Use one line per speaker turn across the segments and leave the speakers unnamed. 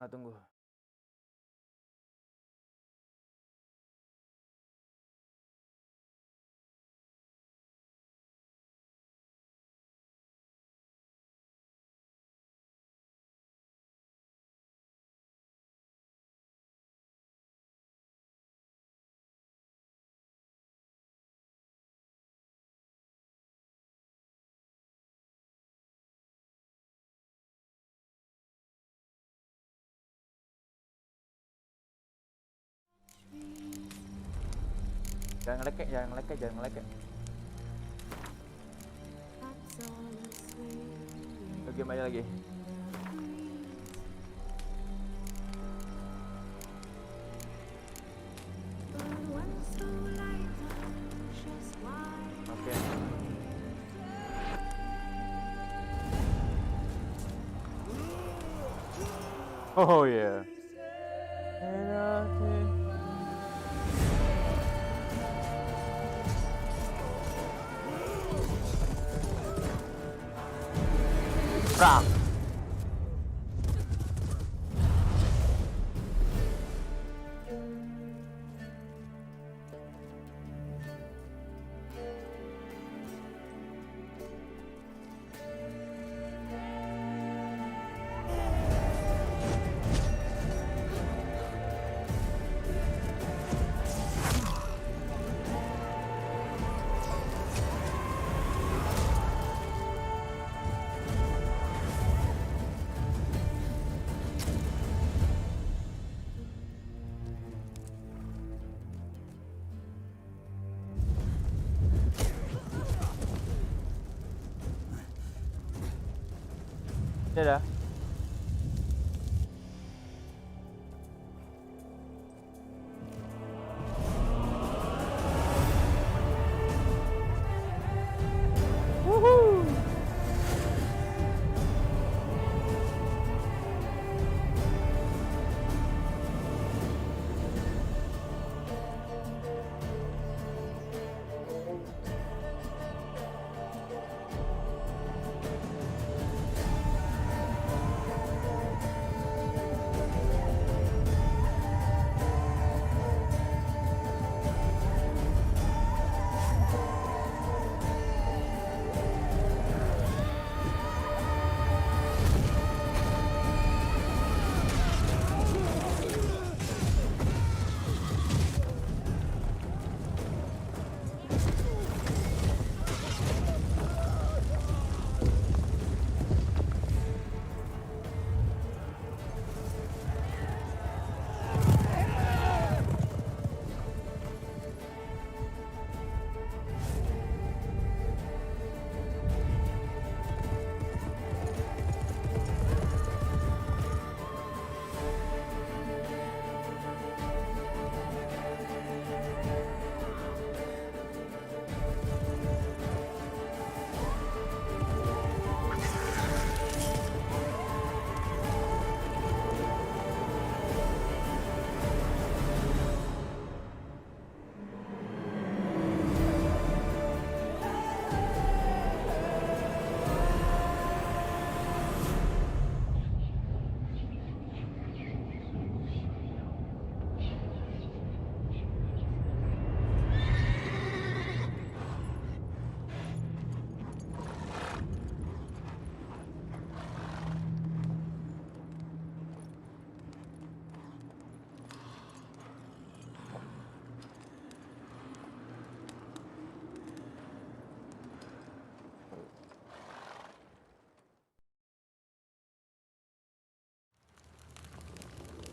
Ah, tunggu. Jangan ngelekek, jangan ngelekek, jangan ngelekek. Oke, main lagi. Oke. Oh ya. Brak. Dadah. Woohoo.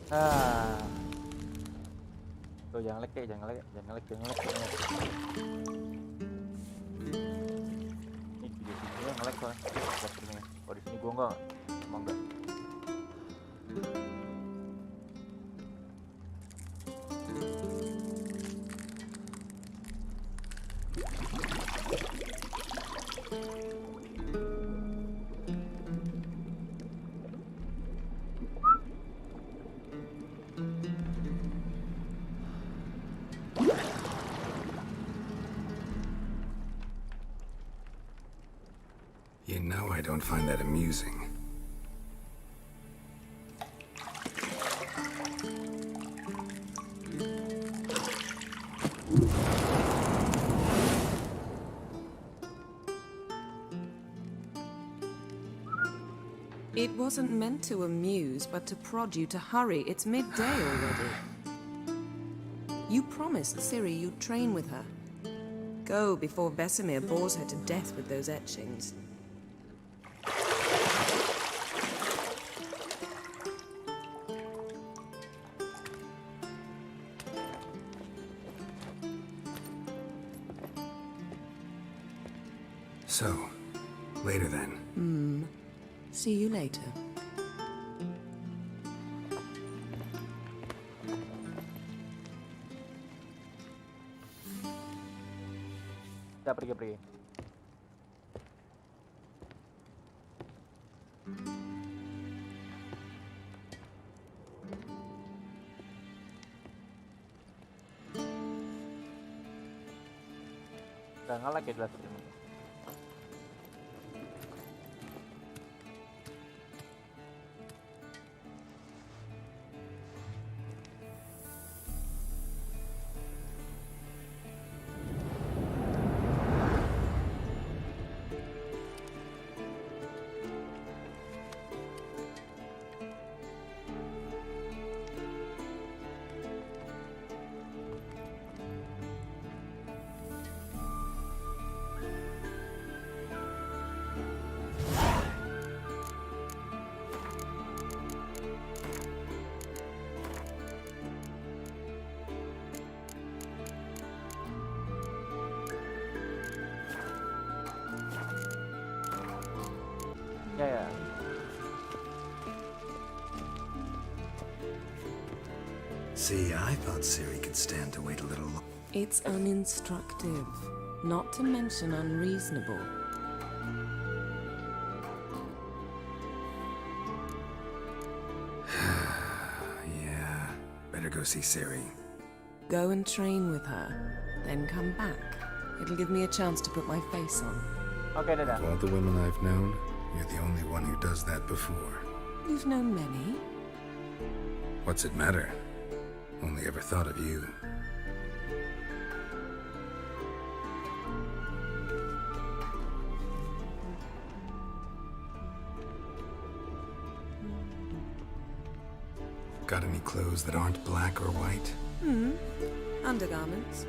Ah. Tuh, jangan lek, jangan lek, jangan lek, jangan lek, jangan lek. Ini videonya ngelek kan. Oh, di sini gua enggak. Emang enggak.
You know I don't find that amusing. It wasn't meant to amuse, but to prod you to hurry. It's midday already. You promised Ciri you'd train with her. Go before Vesemir bores her to death with those etchings.
So, later then.
See you later.
Kita pergi. Udah nge-lag ya jelas ini. Ya.
See, I thought Ciri could stand to wait a little longer.
It's uninstructive, not to mention unreasonable.
Yeah, better go see Ciri.
Go and train with her, then come back. It'll give me a chance to put my face on.
Oke, dadah.
Of all the women I've known, you're the only one who does that before.
You've known many.
What's it matter? Only ever thought of you. Got any clothes that aren't black or white?
Undergarments.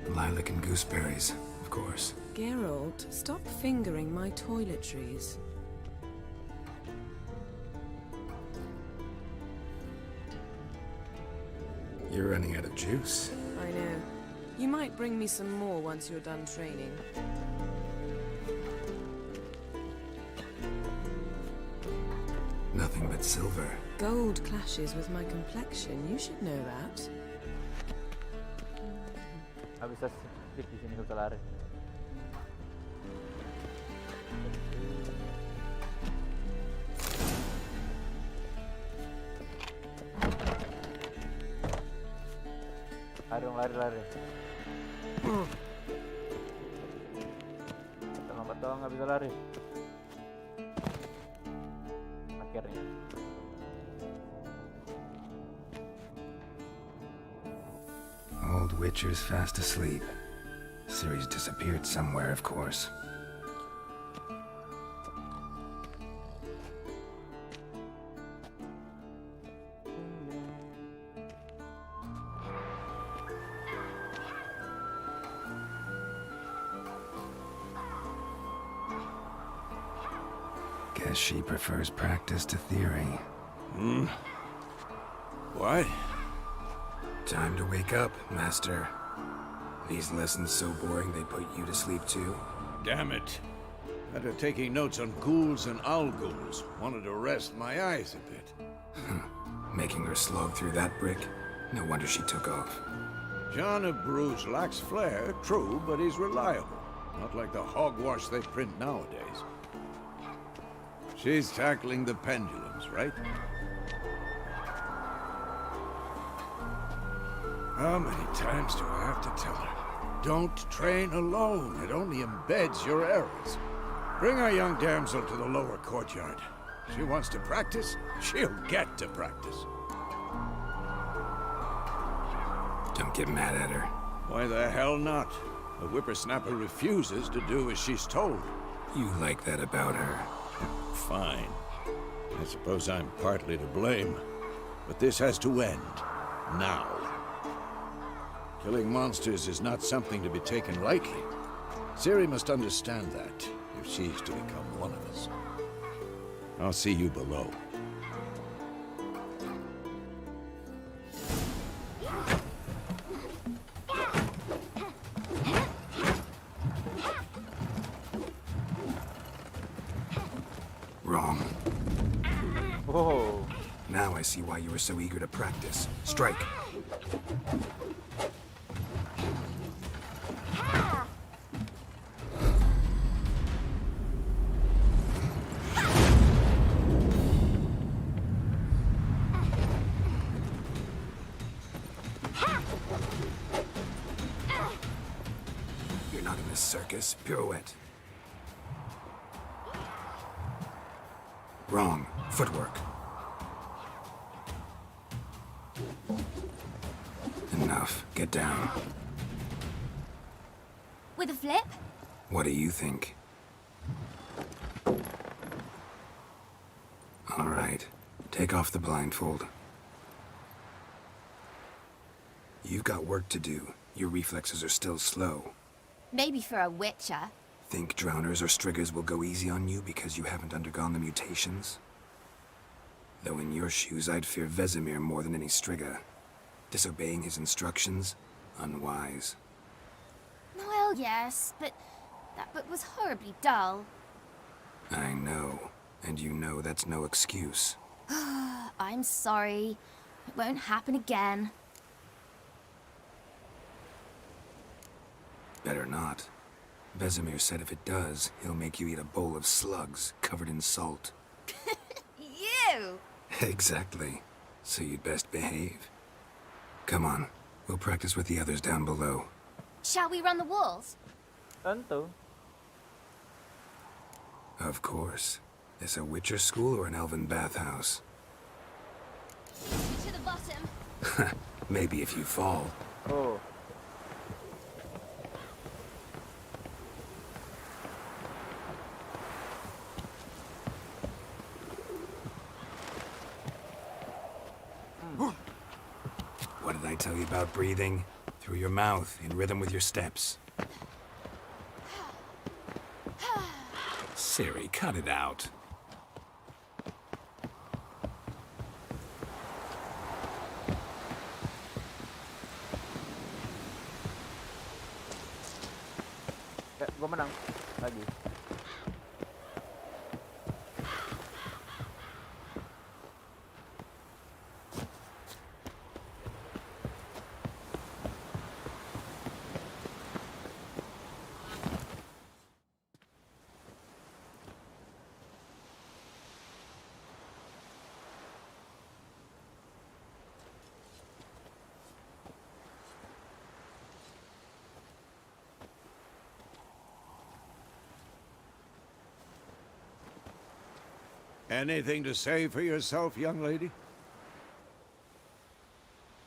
Lilac and gooseberries, of course.
Geralt, stop fingering my toiletries.
You're running out of juice.
I know. You might bring me some more once you're done training.
Nothing but silver.
Gold clashes with my complexion. You should know that.
Nggak bisa skip di sini, bisa lari. Lari dong, lari. Lambat dong, nggak bisa lari. Akhirnya.
Old Witcher's fast asleep. Ciri's disappeared somewhere, of course. Guess she prefers practice to theory.
What?
Time to wake up, Master. These lessons so boring they put you to sleep too?
Damn it. After taking notes on ghouls and owl-ghouls, wanted to rest my eyes a bit.
Making her slog through that brick? No wonder she took off.
John of Bruges lacks flair, true, but he's reliable. Not like the hogwash they print nowadays. She's tackling the pendulums, right? How many times do I have to tell her? Don't train alone. It only embeds your errors. Bring our young damsel to the lower courtyard. She wants to practice, she'll get to practice.
Don't get mad at her.
Why the hell not? The whippersnapper refuses to do as she's told.
You like that about her?
Fine. I suppose I'm partly to blame. But this has to end. Now. Killing monsters is not something to be taken lightly. Ciri must understand that, if she's to become one of us. I'll see you below.
Wrong.
Oh.
Now I see why you were so eager to practice. Strike. You're not in a circus. Pirouette. Wrong. Footwork. Enough. Get down.
With a flip?
What do you think? All right. Take off the blindfold. You've got work to do. Your reflexes are still slow.
Maybe for a witcher.
Think drowners or striggers will go easy on you because you haven't undergone the mutations? Though in your shoes, I'd fear Vesemir more than any strigger. Disobeying his instructions? Unwise.
Well, yes, but that book was horribly dull.
I know. And you know that's no excuse.
I'm sorry. It won't happen again.
Better not. Vesemir said if it does, he'll make you eat a bowl of slugs covered in salt.
You!
Exactly. So you'd best behave. Come on. We'll practice with the others down below.
Shall we run the walls?
Tentu.
Of course. Is a Witcher school or an elven bathhouse?
To the bottom.
Maybe if you fall.
Oh.
What did I tell you about breathing? Through your mouth, in rhythm with your steps. Ciri, cut it out.
Ya, gua menang lagi.
Anything to say for yourself, young lady?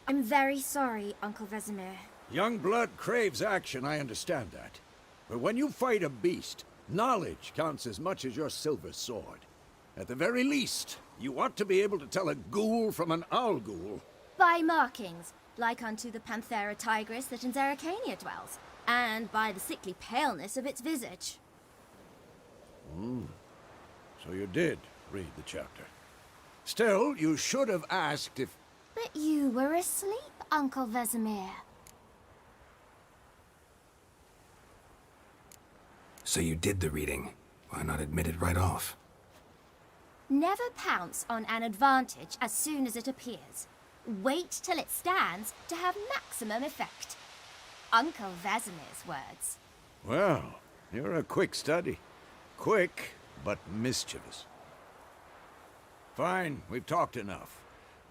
I'm very sorry, Uncle Vesemir.
Young blood craves action, I understand that. But when you fight a beast, knowledge counts as much as your silver sword. At the very least, you ought to be able to tell a ghoul from an owl ghoul.
By markings, like unto the Panthera tigris that in Zeracania dwells, and by the sickly paleness of its visage.
So you did read the chapter. Still, you should have asked if...
But you were asleep, Uncle Vesemir.
So you did the reading. Why not admit it right off?
Never pounce on an advantage as soon as it appears. Wait till it stands to have maximum effect. Uncle Vesemir's words.
Well, you're a quick study. Quick, but mischievous. Fine, we've talked enough.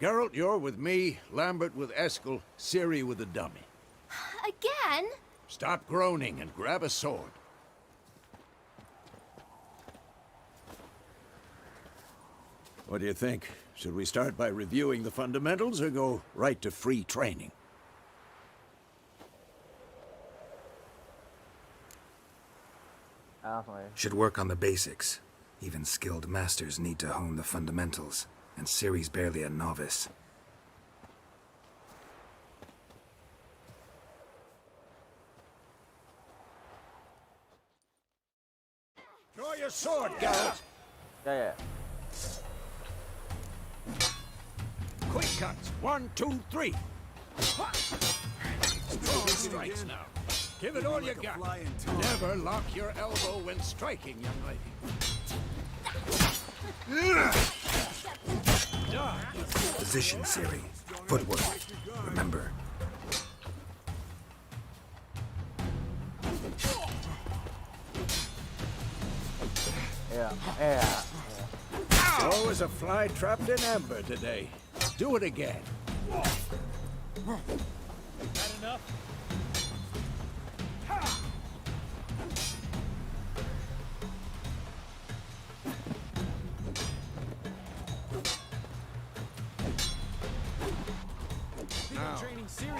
Geralt, you're with me, Lambert with Eskel, Ciri with the dummy.
Again?
Stop groaning and grab a sword. What do you think? Should we start by reviewing the fundamentals or go right to free training?
Langsung aja.
Should work on the basics. Even skilled masters need to hone the fundamentals, and Ciri's barely a novice.
Draw your sword, Geralt.
Ya ya.
Quick cuts. 1, 2, 3. Strong strikes now. Give it all you got. Never lock your elbow when striking, young lady.
Position, Ciri. Footwork. Remember.
Ya. Ya.
So is a fly trapped in amber today. Do it again.
That enough?
Now,
Training Ciri.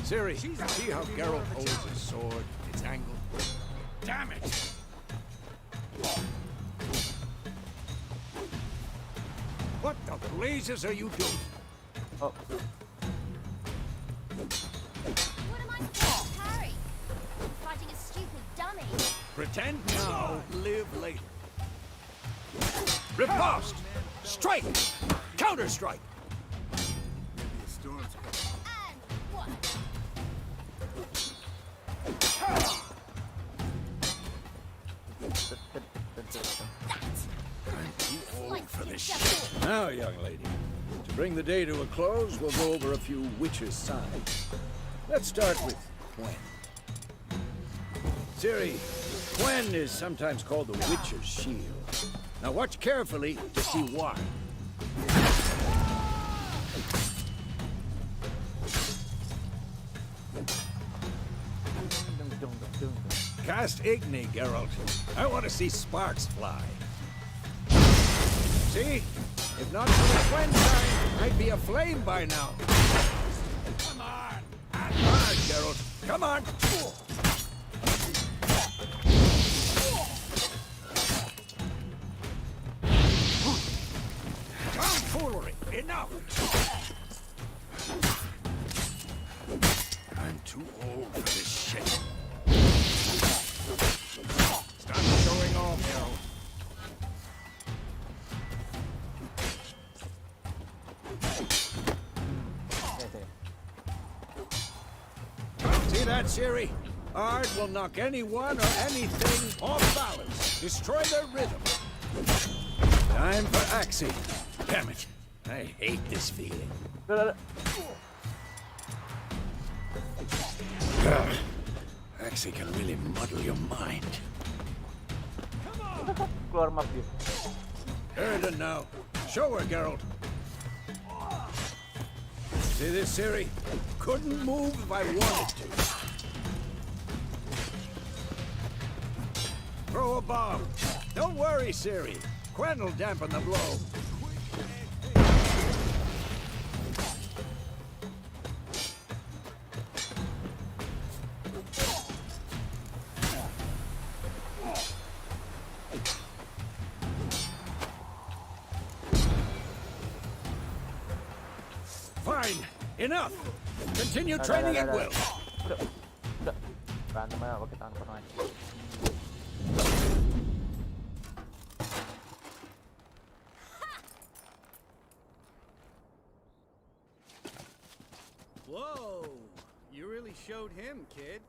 Ciri, see how Geralt holds his sword, its angle? Damn it! What the blazes are you doing?
Oh.
What am I supposed to carry? Fighting a stupid dummy.
Pretend now, live later. Riposte! Strike! Counter-strike!
And what?
I'm too old
Like
for this
step
shit.
forward.
Now, young lady, to bring the day to a close, we'll go over a few witches' signs. Let's start with Quen. Ciri, Quen is sometimes called the witch's shield. Now watch carefully to see why.
Dung, dung, dung, dung.
Cast Igni, Geralt. I want to see sparks fly. See? If not for the Quen sign, I'd be aflame by now. Come on! Hard, Geralt. Come on! Tomfoolery! Enough! I'm too old for this shit. Stop showing off, Geralt. See that, Ciri? Ard will knock anyone or anything off balance. Destroy their rhythm. Time for Axie. Damn it. I hate this feeling.
Udah.
Axie can really muddle your mind.
Keluar map dia.
Erden now. Show her, Geralt. See this, Ciri? Couldn't move if I wanted to. Throw a bomb. Don't worry, Ciri. Quen will dampen the blow. Fine. Enough. Continue training at will.
Udah. Berantem aja pakai tangan pernah.
Whoa! You really showed him, kid.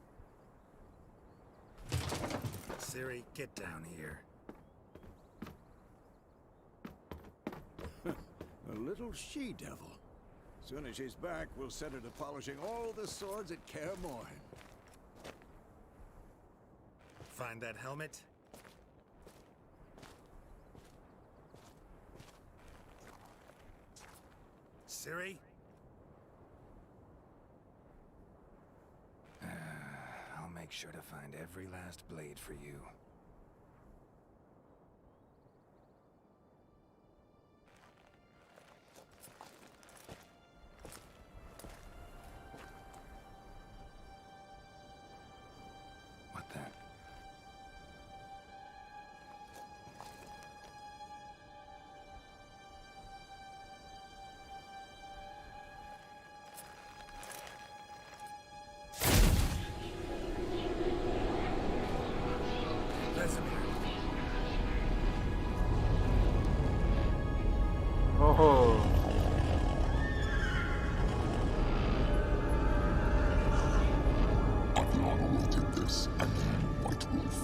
Ciri, get down here.
A little she-devil. Soon as she's back, we'll set her to polishing all the swords at Kaer Morhen.
Find that helmet? Ciri? I'll make sure to find every last blade for you. What the?
once again, White Wolf.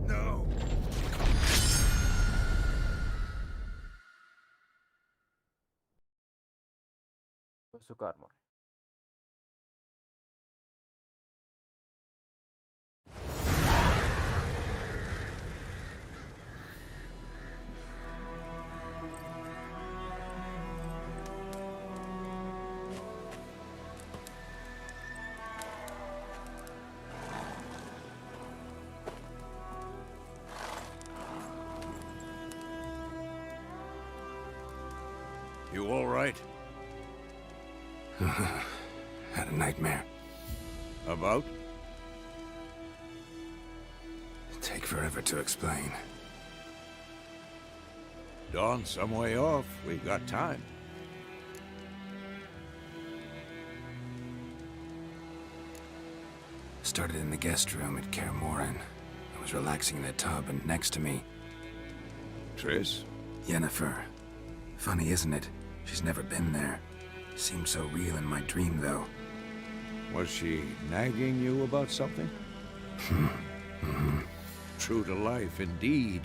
No!
Gue suka armor.
You all right?
Had a nightmare.
About?
Take forever to explain.
Dawn's some way off. We've got time.
Started in the guest room at Kaer Morhen. I was relaxing in a tub, and next to me,
Triss?
Yennefer. Funny, isn't it? She's never been there. Seemed so real in my dream, though.
Was she nagging you about something? True to life, indeed.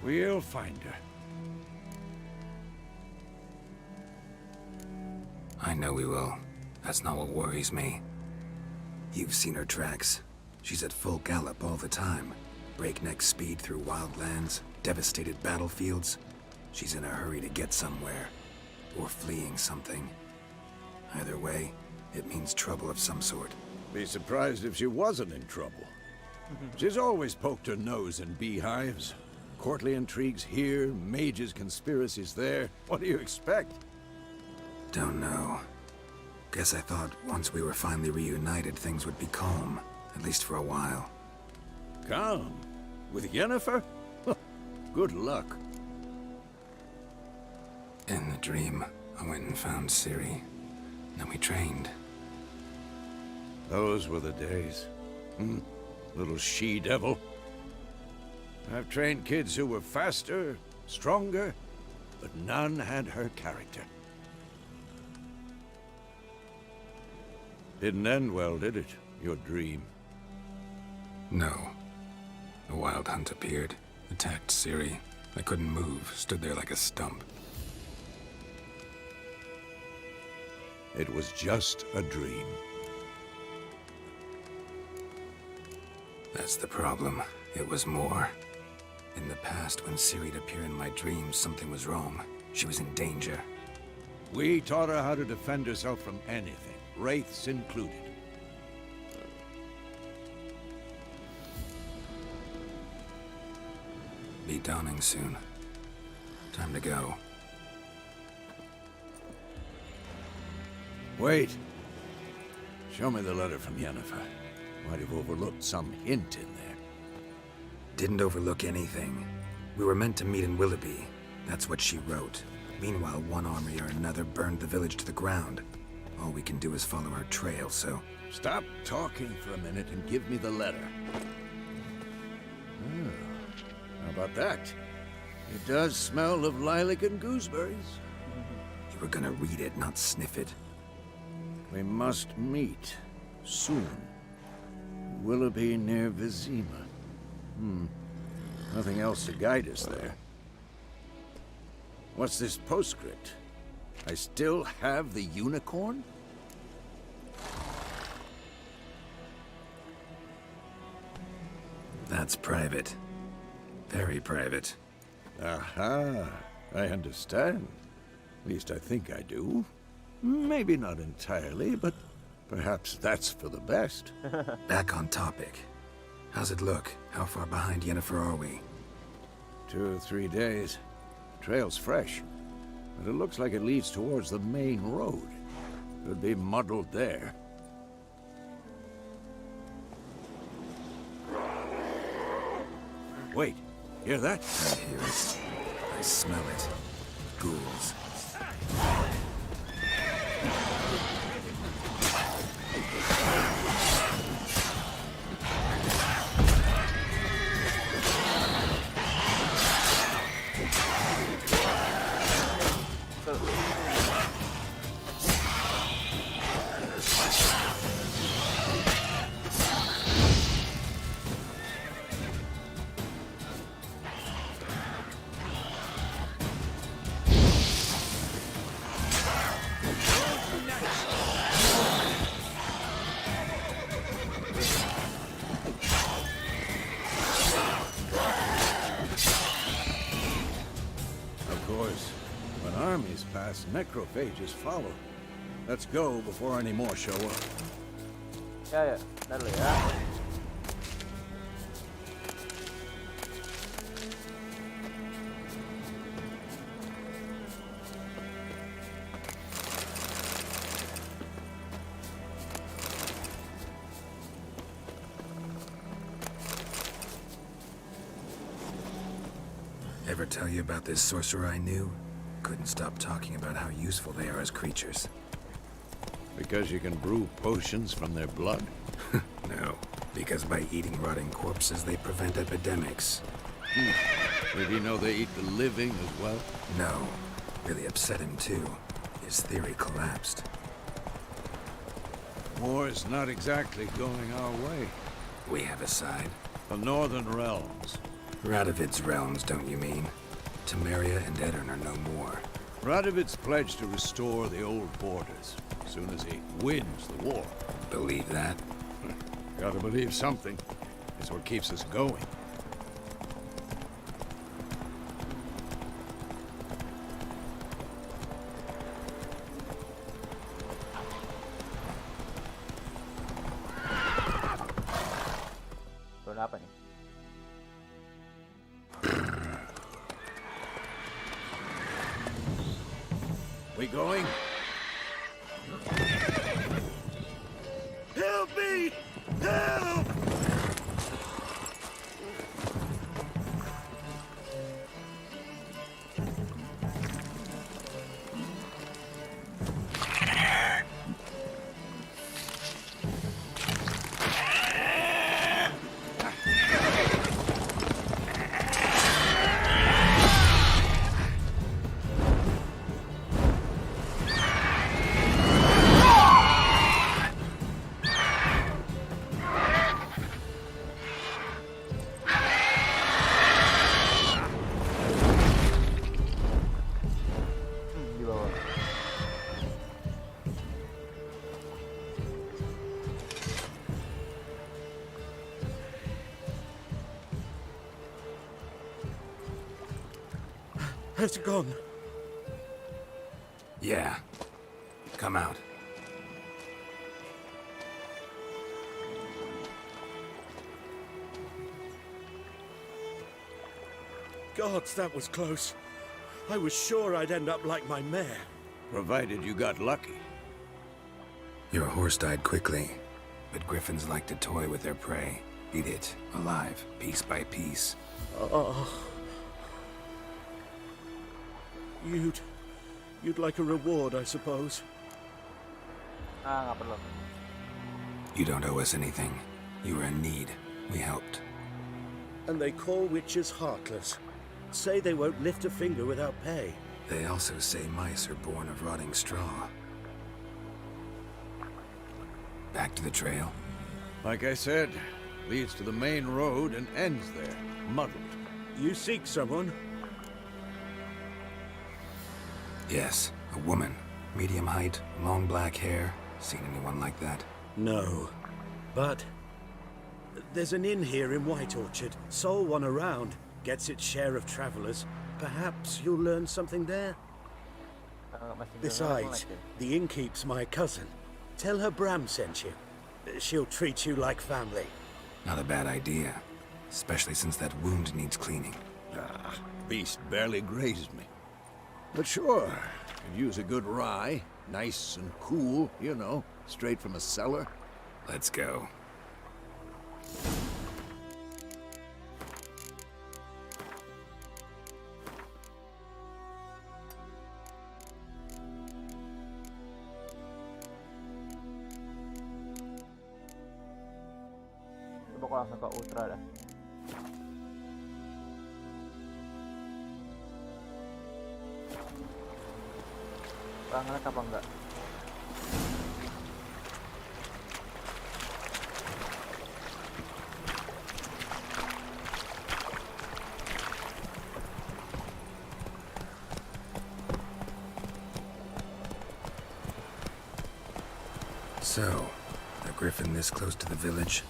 We'll find her.
I know we will. That's not what worries me. You've seen her tracks. She's at full gallop all the time. Breakneck speed through wild lands, devastated battlefields. She's in a hurry to get somewhere. Or fleeing something. Either way, it means trouble of some sort.
Be surprised if she wasn't in trouble. She's always poked her nose in beehives. Courtly intrigues here, mages' conspiracies there. What do you expect?
Don't know. Guess I thought once we were finally reunited, things would be calm. At least for a while.
Calm? With Yennefer? Good luck.
In the dream, I went and found Ciri. Then we trained.
Those were the days. Little she-devil. I've trained kids who were faster, stronger, but none had her character. Didn't end well, did it? Your dream?
No. A wild hunt appeared, attacked Ciri. I couldn't move, stood there like a stump.
It was just a dream.
That's the problem. It was more. In the past, when Ciri'd appear in my dreams, something was wrong. She was in danger.
We taught her how to defend herself from anything, wraiths included.
Be dawning soon. Time to go.
Wait. Show me the letter from Yennefer. Might have overlooked some hint in there.
Didn't overlook anything. We were meant to meet in Willoughby. That's what she wrote. Meanwhile, one army or another burned the village to the ground. All we can do is follow her trail, so...
Stop talking for a minute and give me the letter. How about that? It does smell of lilac and gooseberries.
You were gonna read it, not sniff it.
We must meet. Soon. Willoughby near Vizima. Nothing else to guide us there. What's this postscript? I still have the unicorn?
That's private. Very private.
Aha, I understand. At least I think I do. Maybe not entirely, but perhaps that's for the best.
Back on topic. How's it look? How far behind Yennefer are we?
2 or 3 days. Trail's fresh, but it looks like it leads towards the main road. Could be muddled there. Wait, hear that?
I hear it. I smell it. Ghouls.
course. When armies pass, necrophages follow. Let's go before any more show up.
Ya, bentar dulu ya.
Ever tell you about this sorcerer I knew? Couldn't stop talking about how useful they are as creatures.
Because you can brew potions from their blood?
No, because by eating rotting corpses, they prevent epidemics.
Did he know they eat the living as well?
No, really upset him too. His theory collapsed.
War's not exactly going our way.
We have a side.
The Northern Realms.
Radovid's realms, don't you mean? Temeria and Edirn are no more.
Radovid's pledged to restore the old borders, as soon as he wins the war.
Believe that?
Gotta believe something. It's what keeps us going.
Turun apa nih?
We going? Help me! Help!
Di bawah.
Has it gone?
Yeah. Come out.
Gods, that was close. I was sure I'd end up like my mare.
Provided you got lucky.
Your horse died quickly, but griffins like to toy with their prey. Eat it, alive, piece by piece.
Oh. You'd like a reward, I suppose.
Nggak perlu.
You don't owe us anything. You were in need. We helped.
And they call witches heartless. Say they won't lift a finger without pay.
They also say mice are born of rotting straw. Back to the trail?
Like I said, leads to the main road and ends there, muddled.
You seek someone?
Yes, a woman. Medium height, long black hair. Seen anyone like that?
No. But there's an inn here in White Orchard. Sole one around. Gets its share of travelers. Perhaps you'll learn something there. Besides, the innkeep's my cousin. Tell her Bram sent you. She'll treat you like family.
Not a bad idea. Especially since that wound needs cleaning.
Ah, beast barely grazed me. But sure, could use a good rye. Nice and cool, you know, straight from a cellar.
Let's go.
Coba aku langsung ke ultra dah. Ngelag apa enggak?
So, a griffin this close to the village?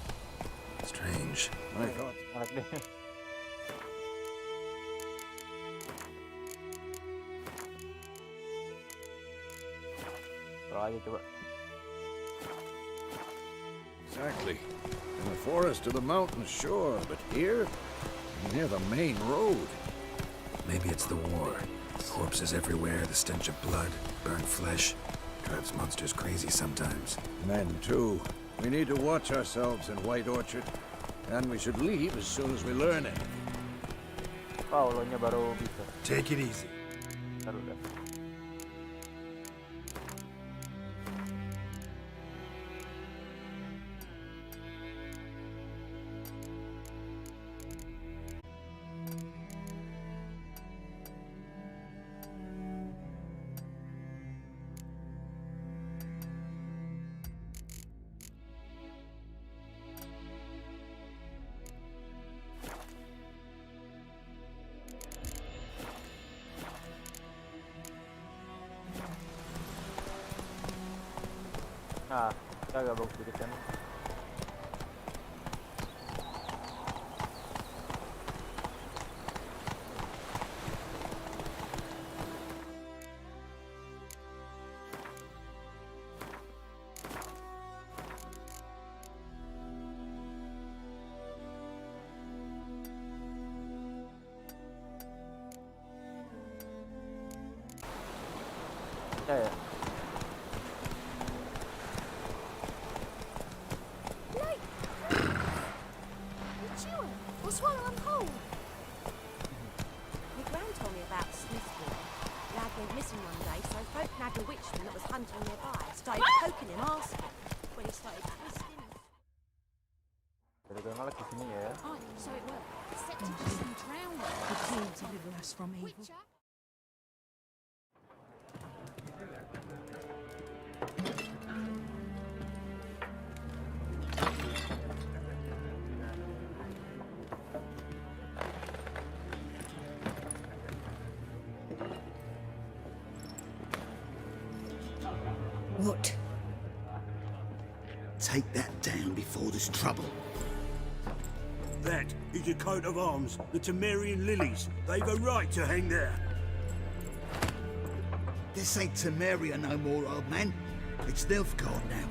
Strange.
I thought
Ngelag deh. Kalau aja coba.
Exactly. In the forest or the mountains, sure, but here, near the main road.
Maybe it's the war. Corpses everywhere, the stench of blood, burnt flesh. Drives monsters crazy sometimes.
Men, too. We need to watch ourselves in White Orchard. And we should leave as soon as we learn it.
Wow, lo nya baru bisa.
Take it easy.
Ntar udah. Nah, kita agak bagus sedikit kan. Ya.
What's wrong? I'm cold. My gran told me about Smithfield. Lad went missing one day, so folk nagged a witchman that was hunting nearby. Started poking him, asking when he started twisting.
Jadi gue ngelek di sini ya.
Oh, so it worked. Except to just drown.
The king deliver us from evil.
Witcher?
What? Take that down before there's trouble.
That is a coat of arms, the Temerian lilies. They've a right to hang there.
This ain't Temeria no more, old man. It's Nilfgaard now.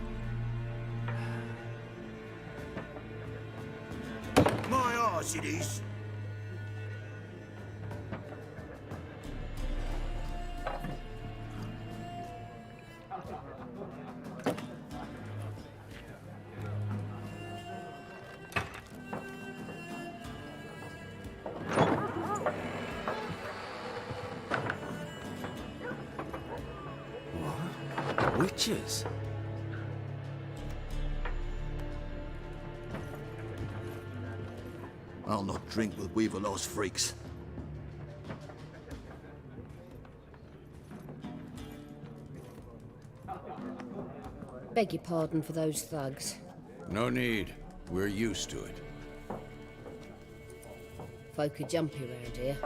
My arse it is.
Witches?
I'll not drink with Weaverlaw's freaks.
Beg your pardon for those thugs.
No need. We're used to it.
Folk are jumpy round here.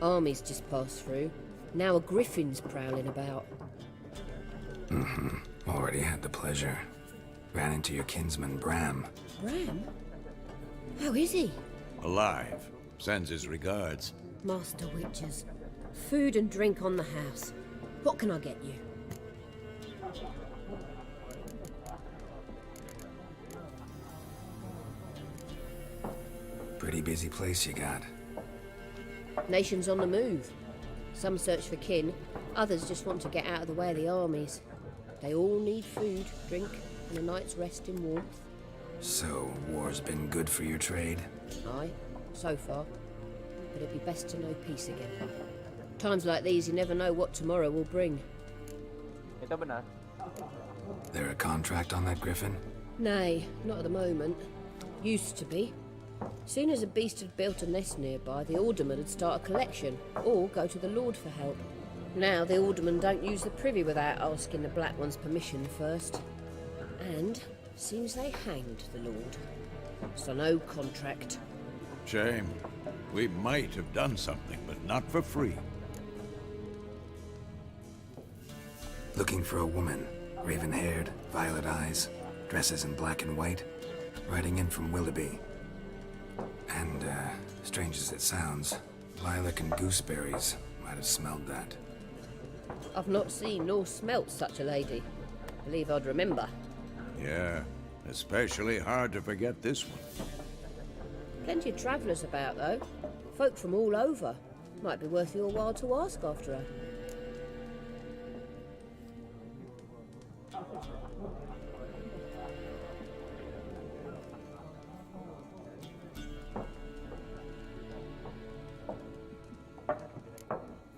Armies just passed through. Now a griffin's prowling about.
Already had the pleasure. Ran into your kinsman, Bram.
Bram? How is he?
Alive. Sends his regards.
Master Witchers. Food and drink on the house. What can I get you?
Pretty busy place you got.
Nations on the move. Some search for kin, others just want to get out of the way of the armies. They all need food, drink, and a night's rest in warmth.
So, war's been good for your trade?
Aye, so far. But it'd be best to know peace again. Times like these, you never know what tomorrow will bring.
Itu benar.
There a contract on that griffin?
Nay, not at the moment. Used to be. Soon as a beast had built a nest nearby, the alderman would start a collection, or go to the Lord for help. Now the aldermen don't use the privy without asking the Black One's permission first. And seems they hanged the Lord. So no contract.
Shame. We might have done something, but not for free.
Looking for a woman. Raven-haired, violet eyes, dresses in black and white. Riding in from Willoughby. And, strange as it sounds, lilac and gooseberries might have smelled that.
I've not seen nor smelt such a lady. Believe I'd remember.
Yeah, especially hard to forget this one.
Plenty of travellers about, though. Folk from all over. Might be worth your while to ask after her.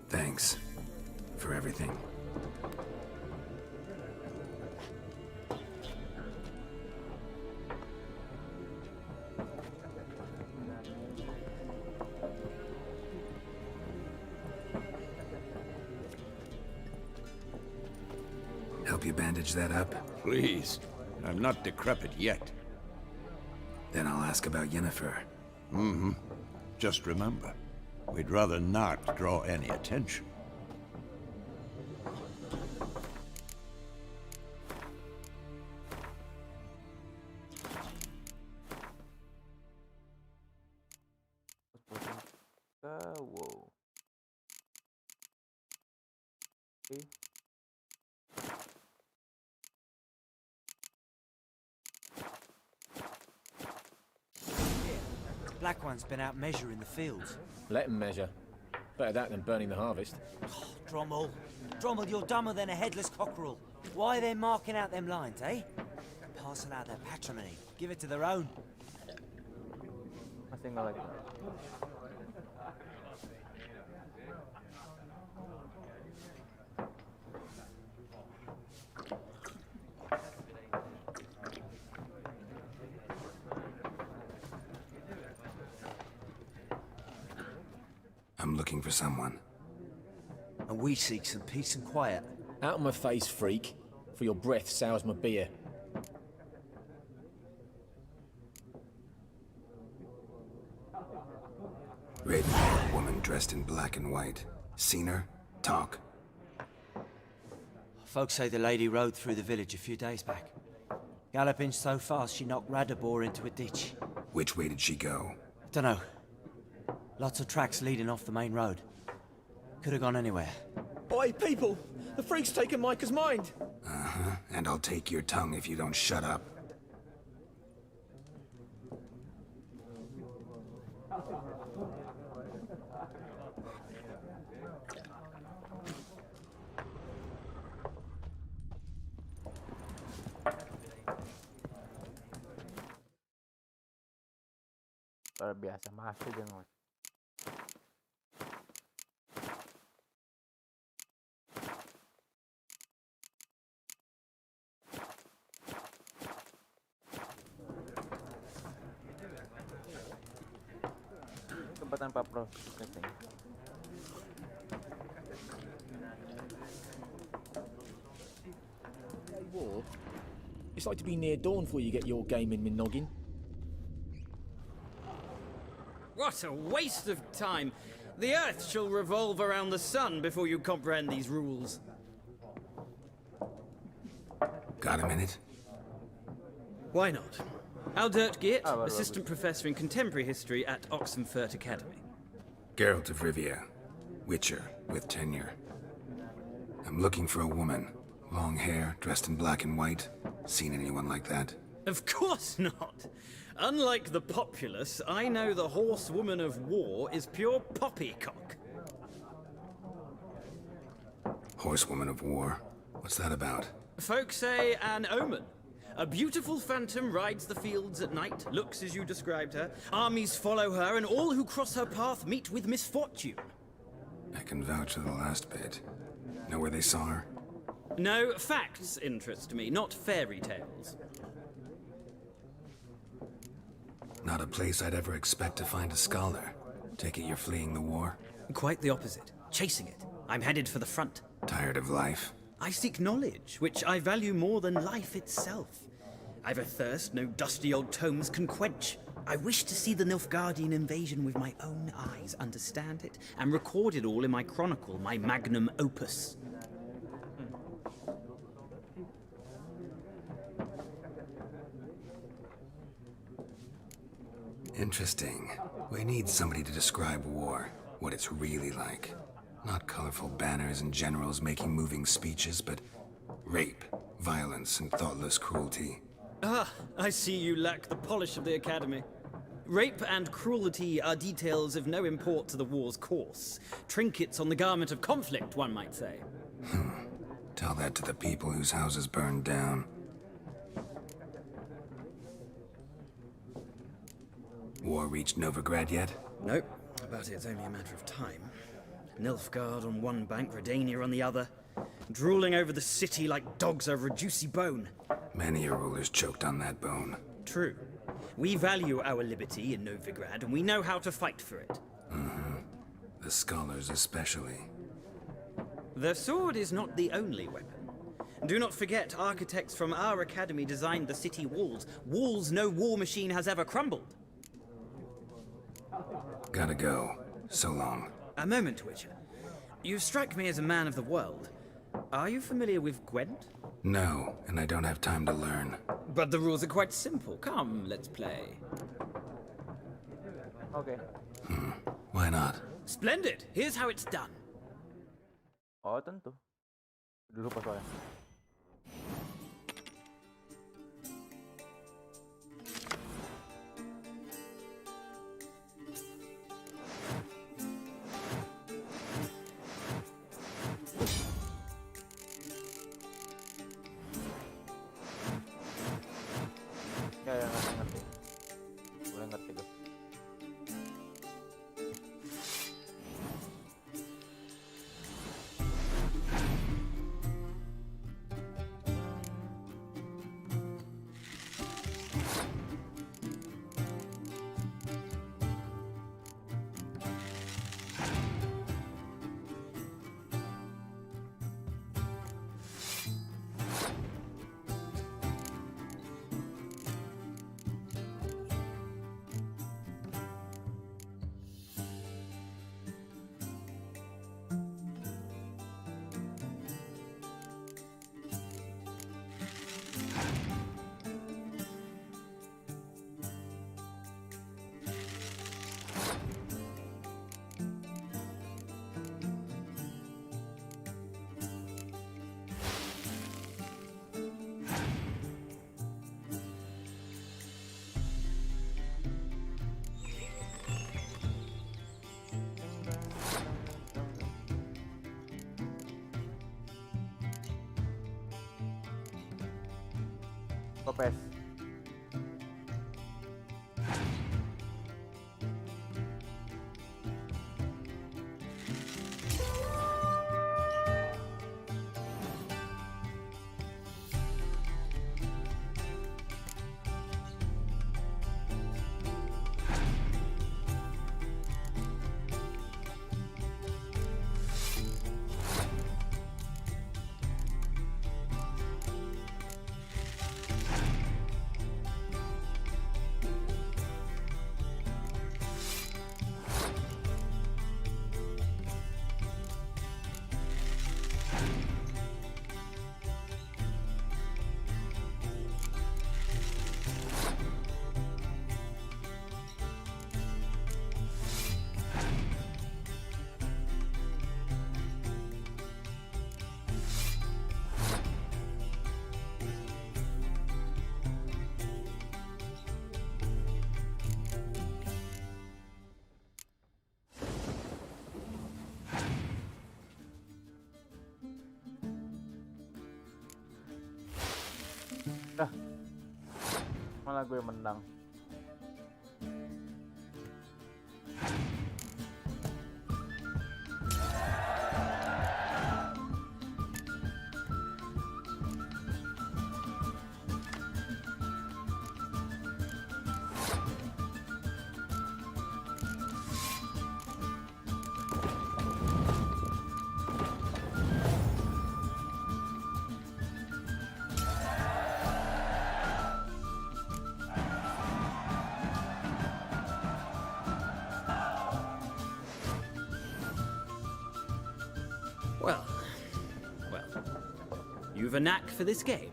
Thanks for everything. Help you bandage that up?
Please. I'm not decrepit yet.
Then I'll ask about Yennefer.
Mm-hmm. Just remember, we'd rather not draw any attention.
Whoa. Okay.
Black one's been out measuring the fields.
Let him measure. Better that than burning the harvest.
Oh, Drommel. Drommel, you're dumber than a headless cockerel. Why are they marking out them lines, eh? Parcel out their patrimony. Give it to their own.
I think I like that.
I'm looking for someone.
And we seek some peace and quiet.
Out of my face, freak. For your breath sours my beer.
Red-haired woman dressed in black and white. Seen her? Talk.
Folks say the lady rode through the village a few days back. Galloping so fast she knocked Radabor into a ditch.
Which way did she go?
Dunno. Lots of tracks leading off the main road. Could have gone anywhere.
Oi, people! The freak's taken Micah's mind!
Uh-huh. And I'll take your tongue if you don't shut up.
Luar biasa masuk dan ngos. Tempatan Pak Pro.
War? It's like to be near dawn before you get your game in, noggin.
What a waste of time! The Earth shall revolve around the sun before you comprehend these rules.
Got a minute?
Why not? Aldert Geert, Assistant Professor in Contemporary History at Oxenfurt Academy.
Geralt of Rivia. Witcher, with tenure. I'm looking for a woman. Long hair, dressed in black and white. Seen anyone like that?
Of course not! Unlike the populace, I know the horsewoman of war is pure poppycock.
Horsewoman of war? What's that about?
Folk say an omen. A beautiful phantom rides the fields at night, looks as you described her. Armies follow her, and all who cross her path meet with misfortune.
I can vouch for the last bit. Know where they saw her?
No, facts interest me, not fairy tales.
Not a place I'd ever expect to find a scholar. Take it you're fleeing the war?
Quite the opposite. Chasing it. I'm headed for the front.
Tired of life?
I seek knowledge, which I value more than life itself. I've a thirst no dusty old tomes can quench. I wish to see the Nilfgaardian invasion with my own eyes, understand it, and record it all in my chronicle, my magnum opus.
Interesting. We need somebody to describe war, what it's really like. Not colorful banners and generals making moving speeches, but rape, violence, and thoughtless cruelty.
Ah, I see you lack the polish of the Academy. Rape and cruelty are details of no import to the war's course. Trinkets on the garment of conflict, one might say.
Tell that to the people whose houses burned down. War reached Novigrad yet?
Nope, but it's only a matter of time. Nilfgaard on one bank, Redania on the other, drooling over the city like dogs over a juicy bone.
Many a ruler's choked on that bone.
True. We value our liberty in Novigrad, and we know how to fight for it.
The scholars especially.
The sword is not the only weapon. Do not forget, architects from our academy designed the city walls. Walls no war machine has ever crumbled.
Gotta go. So long.
A moment, Witcher. You strike me as a man of the world. Are you familiar with Gwent?
No, and I don't have time to learn.
But the rules are quite simple. Come, let's play.
Oke.
Why not?
Splendid! Here's how it's done.
Oh, tentu. Dulu pas soalnya. Ya, ngerti. Boleh ngerti gue. Kopes. Malah gue menang.
Well, you've a knack for this game.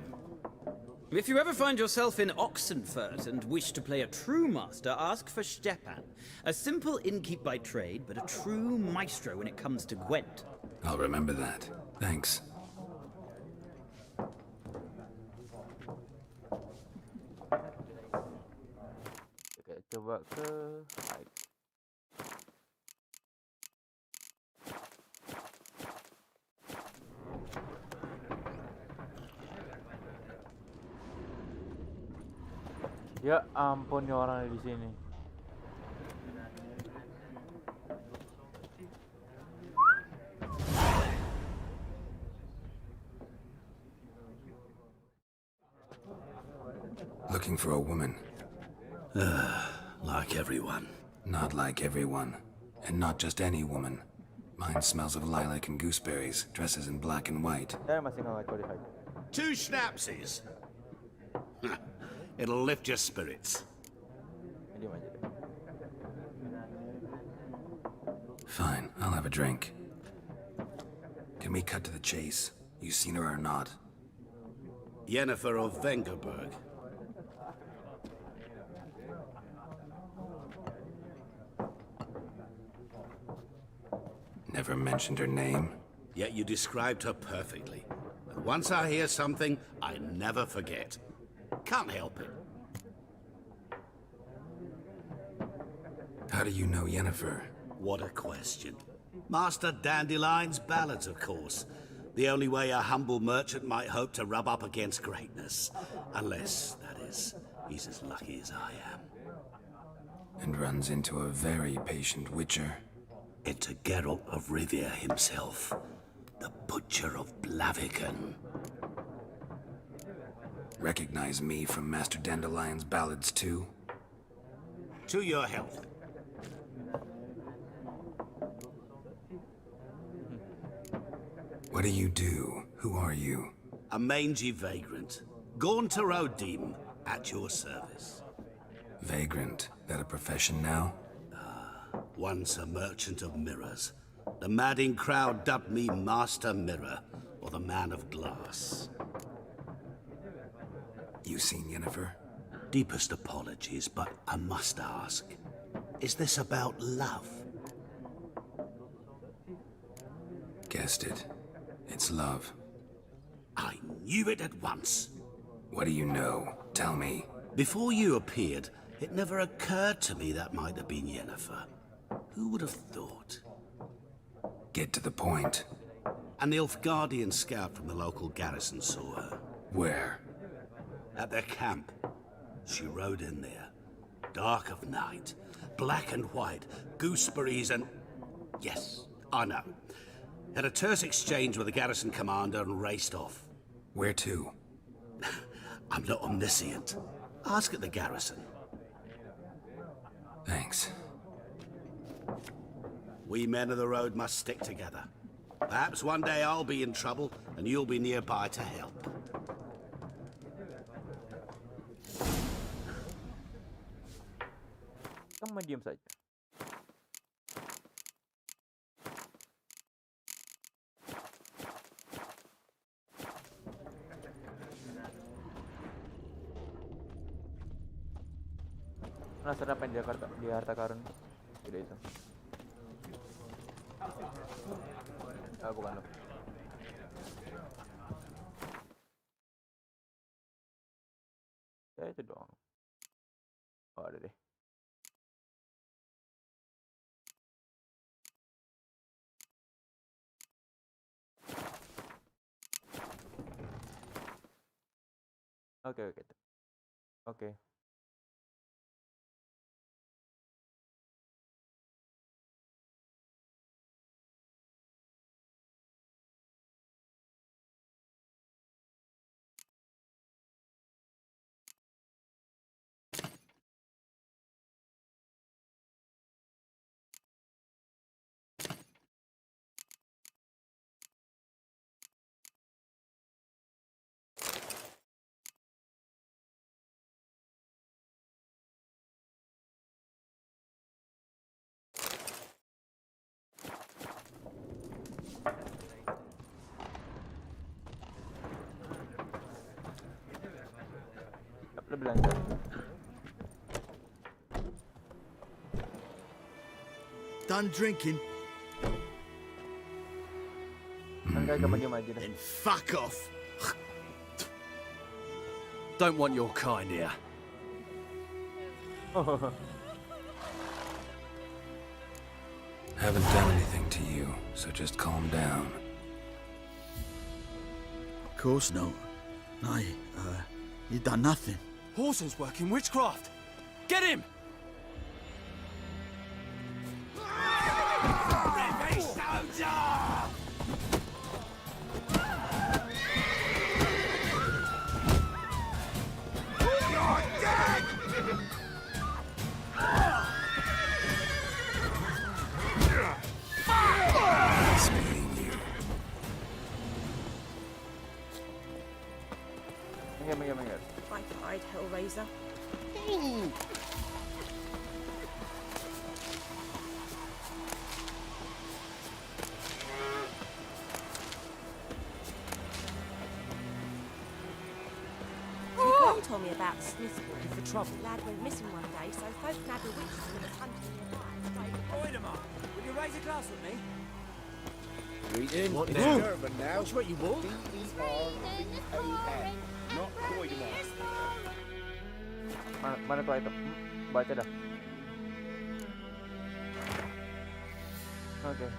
If you ever find yourself in Oxenfurt and wish to play a true master, ask for Stepan. A simple innkeep by trade, but a true maestro when it comes to Gwent.
I'll remember that. Thanks.
Oke, coba ke hide. Ya ampun, nih orang di sini.
Looking for a woman.
Like everyone.
Not like everyone. And not just any woman. Mine smells of lilac and gooseberries, dresses in black and white.
Saya masih nggak qualified.
2 schnapsies. It'll lift your spirits.
Diam aja deh.
Fine, I'll have a drink. Can we cut to the chase? You seen her or not?
Yennefer of Vengerberg.
Never mentioned her name?
Yet you described her perfectly. And once I hear something, I never forget. Can't help it.
How do you know Yennefer?
What a question. Master Dandelion's ballads, of course. The only way a humble merchant might hope to rub up against greatness. Unless, that is, he's as lucky as I am.
And runs into a very patient witcher.
Into Geralt of Rivia himself. The Butcher of Blaviken.
Recognize me from Master Dandelion's ballads too?
To your health.
What do you do? Who are you?
A mangy vagrant. Gaunter O'Deem, at your service.
Vagrant. That a profession now?
Once a merchant of mirrors. The madding crowd dubbed me Master Mirror, or the Man of Glass.
You seen Yennefer?
Deepest apologies, but I must ask. Is this about love?
Guessed it. It's love.
I knew it at once.
What do you know? Tell me.
Before you appeared, it never occurred to me that might have been Yennefer. Who would have thought?
Get to the point.
An Nilfgaardian scout from the local garrison saw her.
Where?
At their camp. She rode in there. Dark of night. Black and white. Gooseberries and... Yes, I know. Had a terse exchange with the garrison commander and raced off.
Where to?
I'm not omniscient. Ask at the garrison.
Thanks.
We men of the road must stick together. Perhaps one day I'll be in trouble and you'll be nearby to help.
Kamu diam saja. Penasaran apa yang di harta karun? Tidak itu. Ah, bukan loh. Ya itu doang. Oh, ada deh. Oke, oke. Oke. lebih lancar.
Done drinking?
Kan kayak diam aja deh.
Then fuck off.
Don't want your kind here.
Haven't done anything to you, so just calm down.
Of course not. No, you done nothing.
Horson's working witchcraft. Get him!
Minggir.
I cried, Hellraiser.
Nicole told me about Smith looking for trouble. Lad went missing one day, so folk nabbed a witch and was hunting nearby.
Voldemort, will you raise a glass with me?
Greeting.
What
It's
now?
Durban now. Which way you walk?
D-E-R-B-A-N.
Not Voldemort.
Mana tuh item? Baca dah. Oke.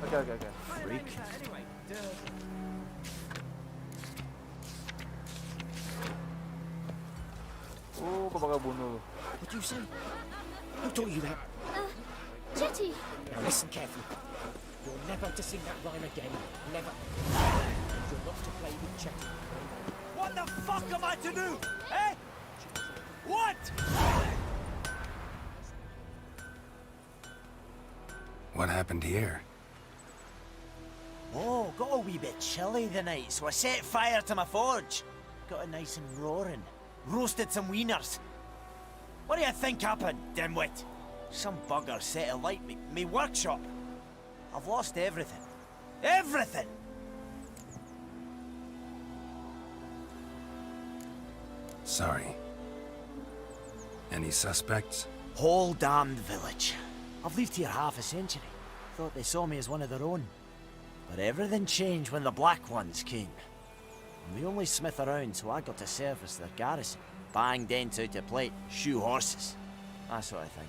Oke.
Freak.
Gue bakal bunuh lu.
What do you say? Who taught you that?
Jetty!
Now listen carefully. You're never to sing that rhyme again. Never. You're not to play with Chetty.
What the fuck am I to do? Eh? What?
What happened here?
Oh, got a wee bit chilly the night, so I set fire to my forge. Got it nice and roaring. Roasted some wieners. What do you think happened, dimwit? Some bugger set alight me workshop. I've lost everything. Everything!
Sorry. Any suspects?
Whole damned village. I've lived here half a century. Thought they saw me as one of their own. But everything changed when the Black Ones came. I'm the only smith around, so I got to service their garrison. Bang dents out of plate, shoe horses. That sort of thing.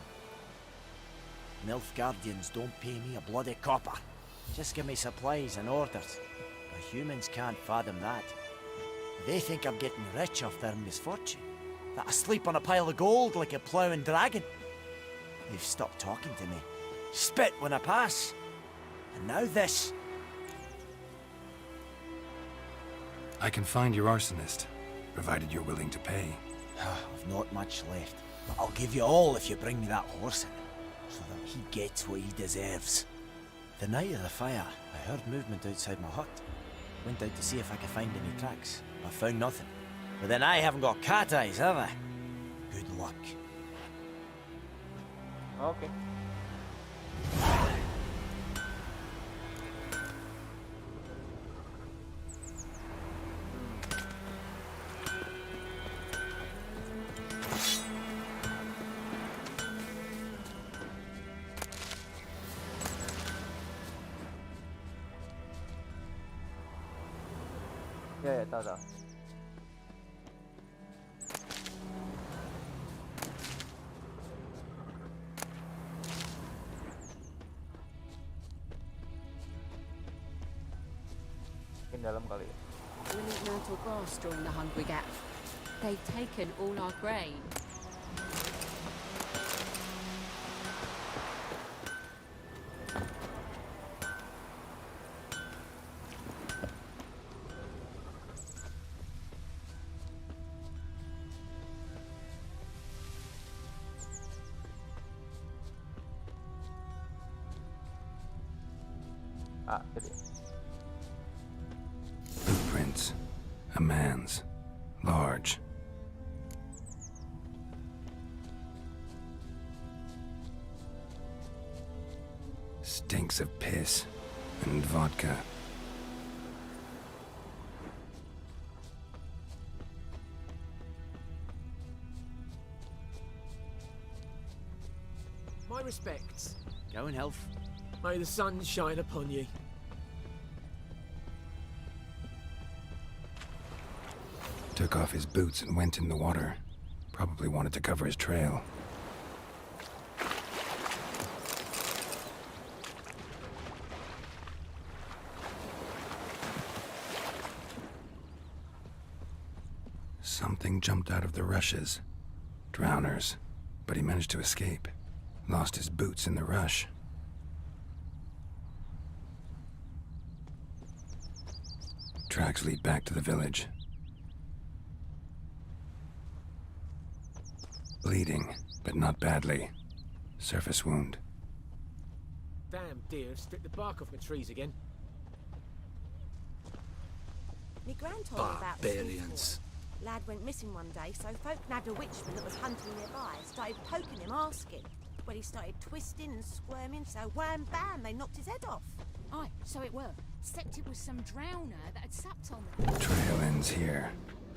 Nilfgaardians don't pay me a bloody copper. Just give me supplies and orders. But humans can't fathom that. They think I'm getting rich off their misfortune. That I sleep on a pile of gold like a ploughing dragon. They've stopped talking to me. Spit when I pass. And now this.
I can find your arsonist, provided you're willing to pay.
I've not much left, but I'll give you all if you bring me that horse in, so that he gets what he deserves. The night of the fire, I heard movement outside my hut. Went out to see if I could find any tracks. I found nothing. But then I haven't got cat eyes, have I? Good luck.
Oke. Ya, tahu. Mungkin dalam kali ya.
We need myrtle grass during the Hungry Gap. They've taken all our grain.
Ah, jadi.
Footprints. A man's. Large. Stinks of piss and vodka.
My respects.
Go in health.
May the sun shine upon you.
Took off his boots and went in the water. Probably wanted to cover his trail. Something jumped out of the rushes. Drowners. But he managed to escape. Lost his boots in the rush. Tracks lead back to the village. Bleeding, but not badly. Surface wound.
Damn deer, stripped the bark off my trees again.
Me gran told me about the
Barbarians.
Smith boy. Lad went missing one day, so folk nabbed a witchman that was hunting nearby, started poking him, asking. Well, he started twisting and squirming, so wham bam, they knocked his head off.
Aye, so it were. Except it was some drowner that had sapped on them.
Trail ends here,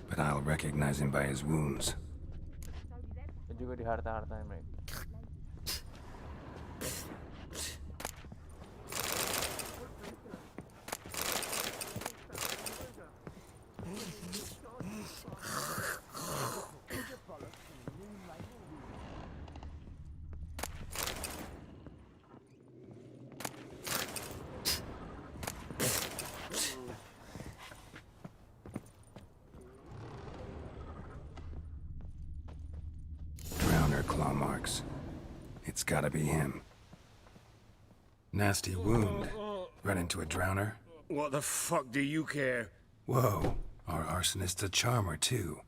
but I'll recognize him by his wounds.
Dan juga di harta-hartanya mereka.
Claw marks. It's gotta be him. Nasty wound. Run into a drowner?
What the fuck do you care?
Whoa, our arsonist's a charmer too.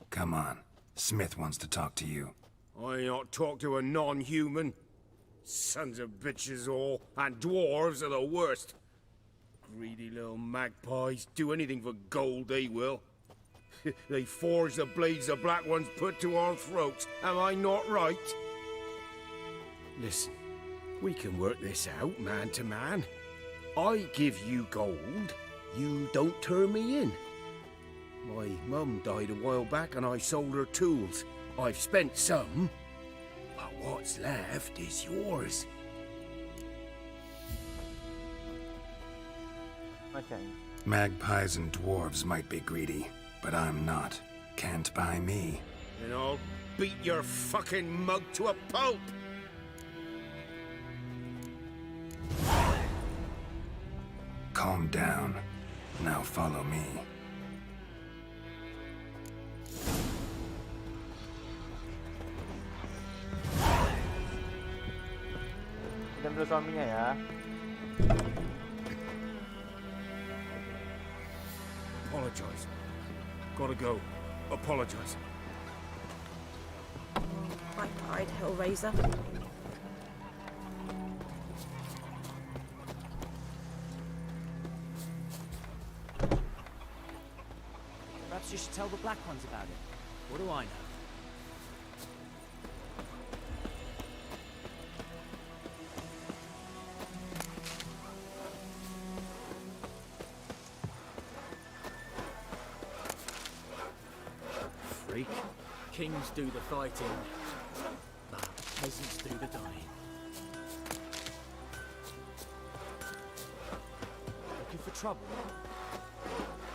Come on, Smith wants to talk to you.
I not talk to a non-human. Sons of bitches all, and dwarves are the worst. Greedy little magpies, do anything for gold they will. They forge the blades the black ones put to our throats. Am I not right? Listen, we can work this out man to man. I give you gold, you don't turn me in. My mum died a while back and I sold her tools. I've spent some, but what's left is yours.
Okay.
Magpies and dwarves might be greedy, but I'm not. Can't buy me.
And I'll beat your fucking mug to a pulp!
Calm down. Now follow me.
Kita ambil suaminya ya.
Apologize. Gotta go. Apologize.
I cried, Hellraiser.
Perhaps you should tell the black ones about it. What do I know?
Freak. Kings do the fighting, but peasants do the dying.
Looking for trouble?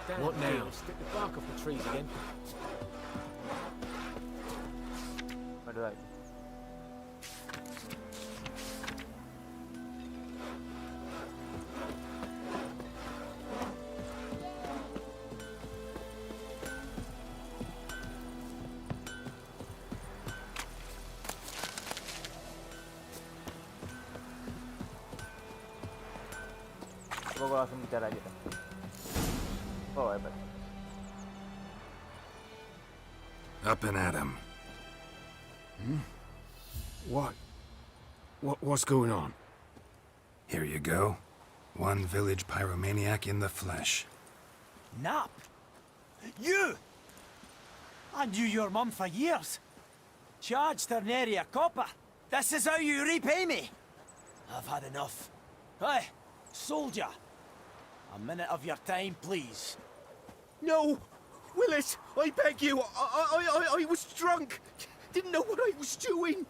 Damn
What now?
deer, stripped the bark off the trees again.
Ada lagi. Gue langsung bicara aja kan. Oh hebat.
Up and at him.
What's going on?
Here you go. One village pyromaniac in the flesh.
Nap? You! I knew your mum for years. Charged her nary a copper. This is how you repay me. I've had enough. Hey, soldier. A minute of your time, please.
No! Willis, I beg you, I was drunk. Didn't know what I was doing.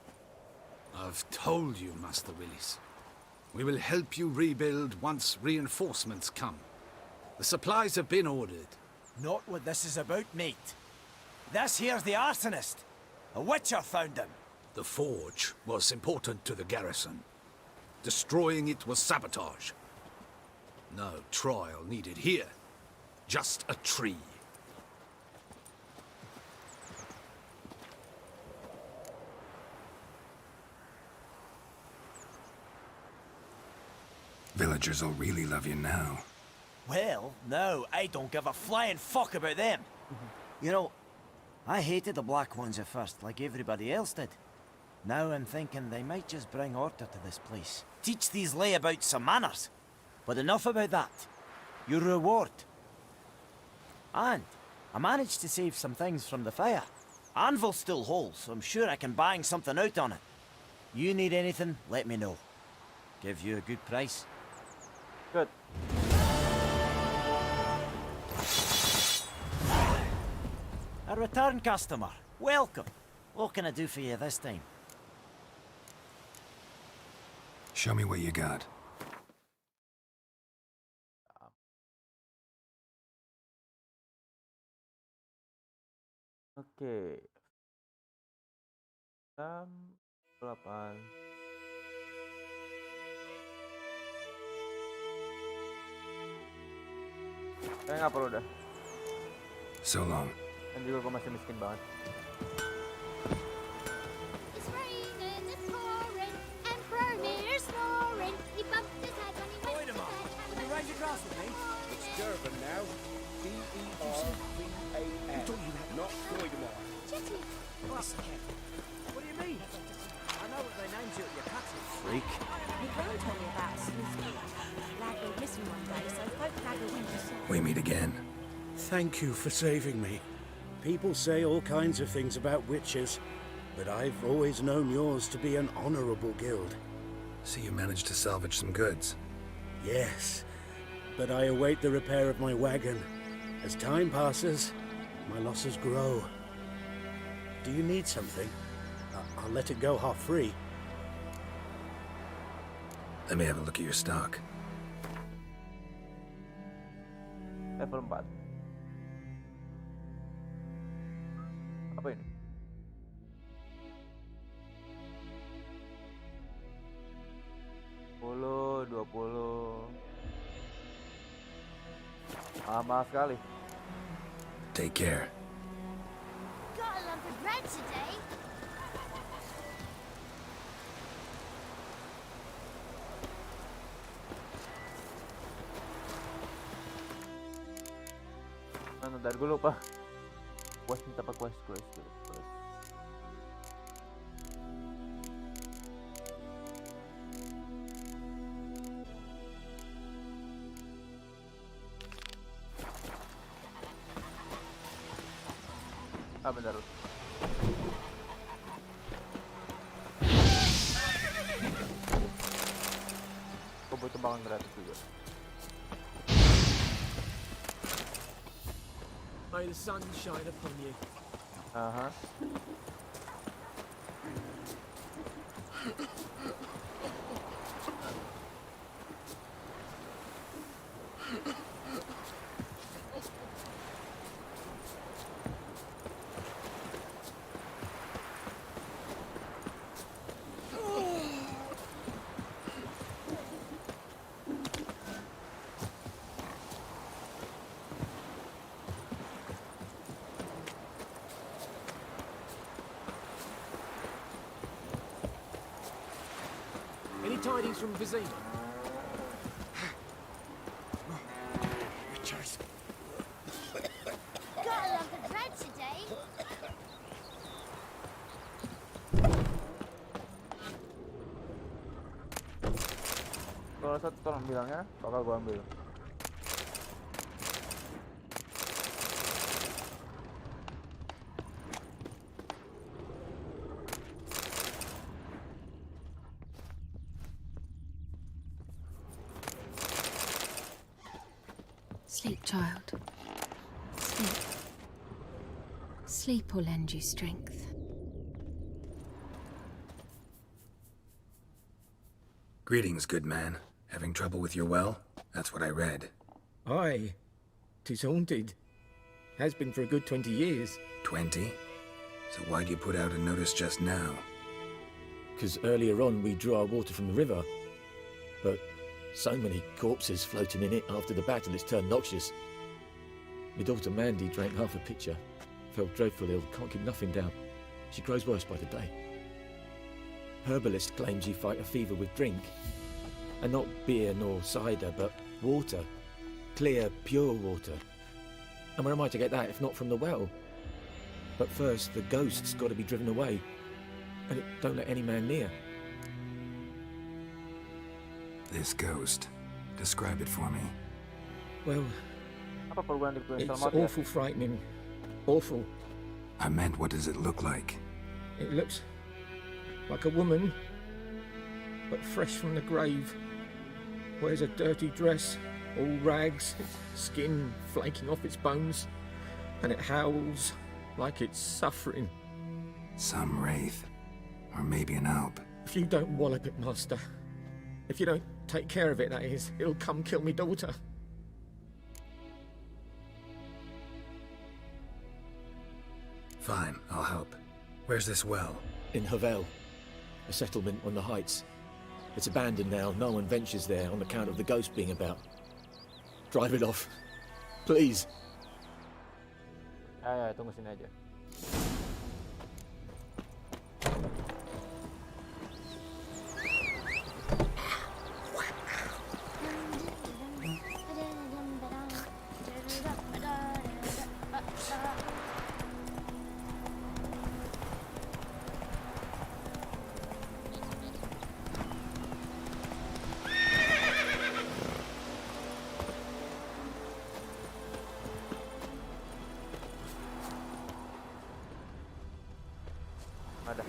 I've
have told you, Master Willis. We will help you rebuild once reinforcements come. The supplies have been ordered.
Not what this is about, mate. This here's the arsonist. A witcher found him.
The forge was important to the garrison. Destroying it was sabotage. No trial needed here. Just a tree.
Villagers will really love you now.
Well, no, I don't give a flying fuck about them. You know, I hated the Black Ones at first, like everybody else did. Now I'm thinking they might just bring order to this place. Teach these layabouts some manners. But enough about that. Your reward. And I managed to save some things from the fire. Anvil's still whole, so I'm sure I can bang something out on it. You need anything, let me know. Give you a good price.
Good.
A return customer. Welcome. What can I do for you this time?
Show me what you got.
Oke. 8. Saya nggak perlu dah.
So long.
Dan juga gue masih miskin banget.
It's raining, it's pouring, and Bernie's snoring. He bumped his head when he went to bed.
Will you raise your glass with me? It's Durban now. D-E-R-B-A-N. Not Freudemeyer.
Chitty.
Listen, Kev. What do you mean? I know what they named you at your cutting.
Freak.
Your gran told me about a sleuth lad went missing one day, so folk had a winter song.
We meet again.
Thank you for saving me. People say all kinds of things about witches, but I've always known yours to be an honorable guild.
So you managed to salvage some goods?
Yes, but I await the repair of my wagon. As time passes, my losses grow. Do you need something? I'll let it go half-free.
Let me have a look at your stock.
Level 4. Apa ini? Puluh, 20. Lama sekali.
Take care.
Got a lump of bread today.
Ntar gue lupa. Quest minta apa quest. Ah, bentar. Gue butuh bangun gratis juga.
May the sun shine upon you.
Aha.
Any tidings from Vizina?
Witchers.
Got a lump of bread today.
Kalau satu tolong bilangnya, bakal gua ambil.
Sleep, child. Sleep. Sleep will lend you strength.
Greetings, good man. Having trouble with your well? That's what I read.
Aye. 'Tis haunted. Has been for a good 20 years.
20? So why'd you put out a notice just now?
'Cause earlier on we drew our water from the river. But so many corpses floating in it after the battle it's turned noxious. My daughter Mandy drank half a pitcher. Fell dreadful ill, can't keep nothing down. She grows worse by the day. Herbalist claims you fight a fever with drink. And not beer nor cider, but water. Clear, pure water. And where am I to get that if not from the well? But first, the ghost's got to be driven away. And it don't let any man near.
This ghost. Describe it for me.
Well,
Apa perubahan di
it's
Salmati?
awful frightening. Awful.
I meant, what does it look like?
It looks like a woman, but fresh from the grave. Wears a dirty dress, all rags, its skin flaking off its bones, and it howls like it's suffering.
Some wraith. Or maybe an alp.
If you don't wallop it, Master, if you don't take care of it, that is, it'll come kill me daughter.
Fine, I'll help. Where's this well?
In Havel, a settlement on the heights. It's abandoned now, no one ventures there on account of the ghost being about. Drive it off, please.
Ya, tunggu sini aja. Ada.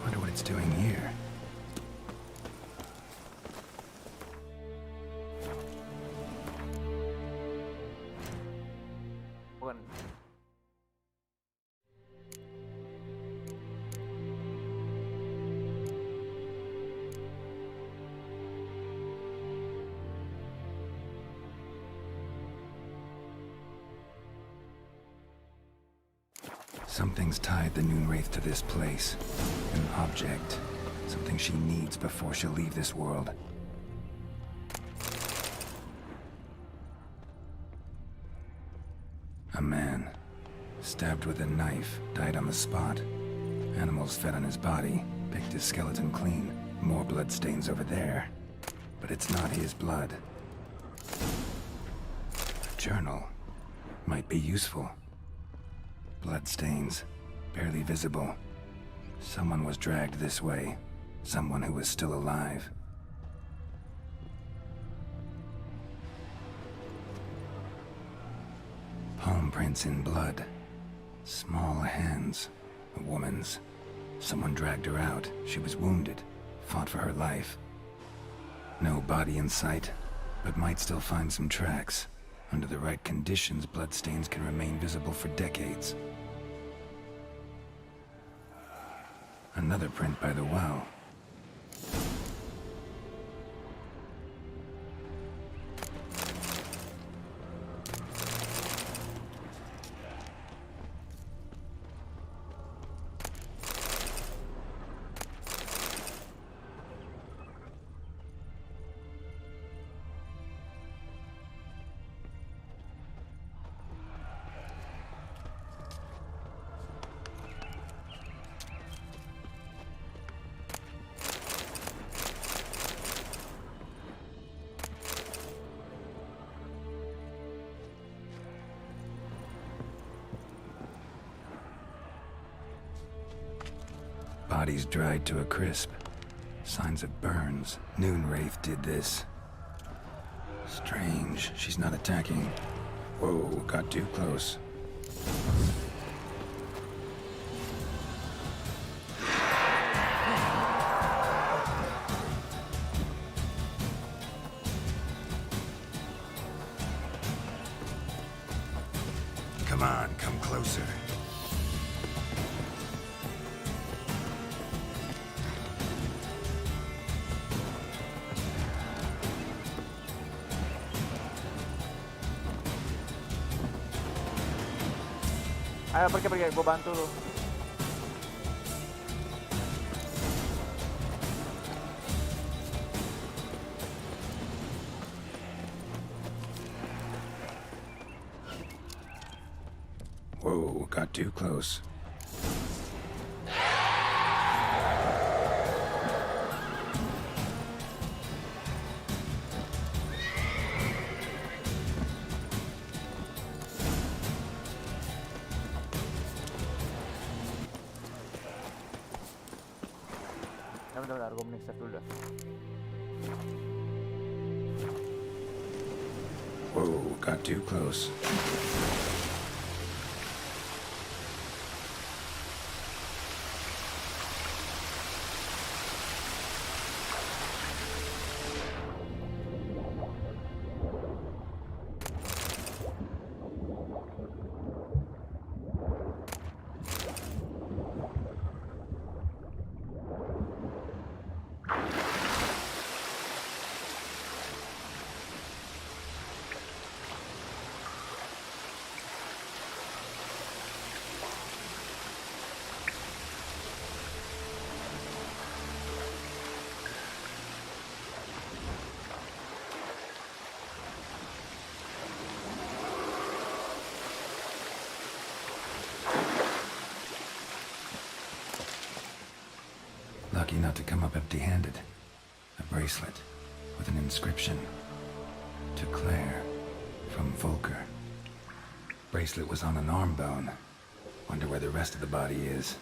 Wonder what it's doing here.
Bukan.
Something's tied the Noon Wraith to this place. An object. Something she needs before she'll leave this world. A man. Stabbed with a knife, died on the spot. Animals fed on his body, picked his skeleton clean. More bloodstains over there. But it's not his blood. A journal. Might be useful. Bloodstains, barely visible. Someone was dragged this way. Someone who was still alive. Palm prints in blood. Small hands. A woman's. Someone dragged her out. She was wounded. Fought for her life. No body in sight, but might still find some tracks. Under the right conditions, bloodstains can remain visible for decades. Another print by the well. Bodies dried to a crisp. Signs of burns. Noon Wraith did this. Strange. She's not attacking. Whoa, got too close.
Ayo pergi, gue bantu lu.
Whoa, got too close.
Bentar, gue mending save dulu dah.
Whoa, got too close. Lucky not to come up empty-handed. A bracelet with an inscription. To Claire, from Volker. Bracelet was on an arm bone. Wonder where the rest of the body is.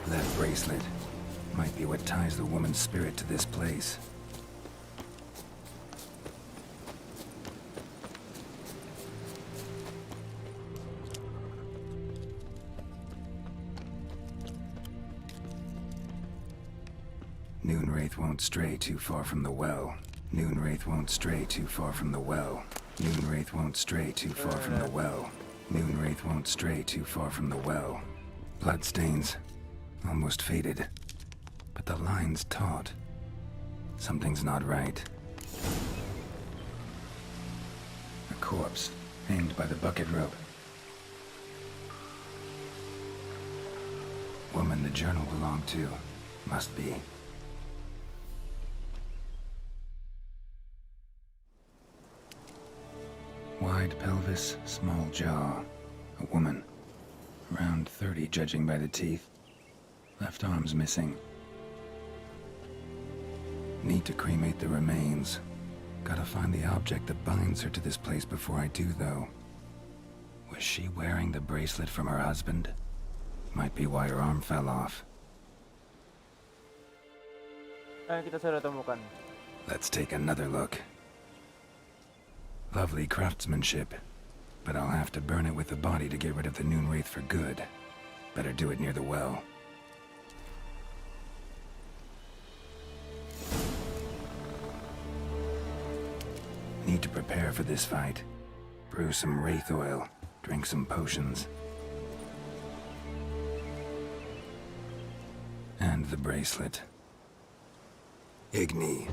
That bracelet might be what ties the woman's spirit to this place. Noonwraith won't stray too far from the well. Noonwraith won't stray too far from the well. Noonwraith won't stray too far from the well. Noonwraith won't stray too far from the well. Bloodstains. Almost faded. But the line's taut. Something's not right. A corpse, hanged by the bucket rope. Woman the journal belonged to. Must be. Wide pelvis, small jaw. A woman. Around 30, judging by the teeth. Left arm's missing. Need to cremate the remains. Gotta find the object that binds her to this place before I do, though. Was she wearing the bracelet from her husband? Might be why her arm fell off.
Kita sudah temukan.
Let's take another look. Lovely craftsmanship, but I'll have to burn it with the body to get rid of the Noonwraith for good. Better do it near the well. need to prepare for this fight. Brew some wraith oil, drink some potions. And the bracelet. Igni.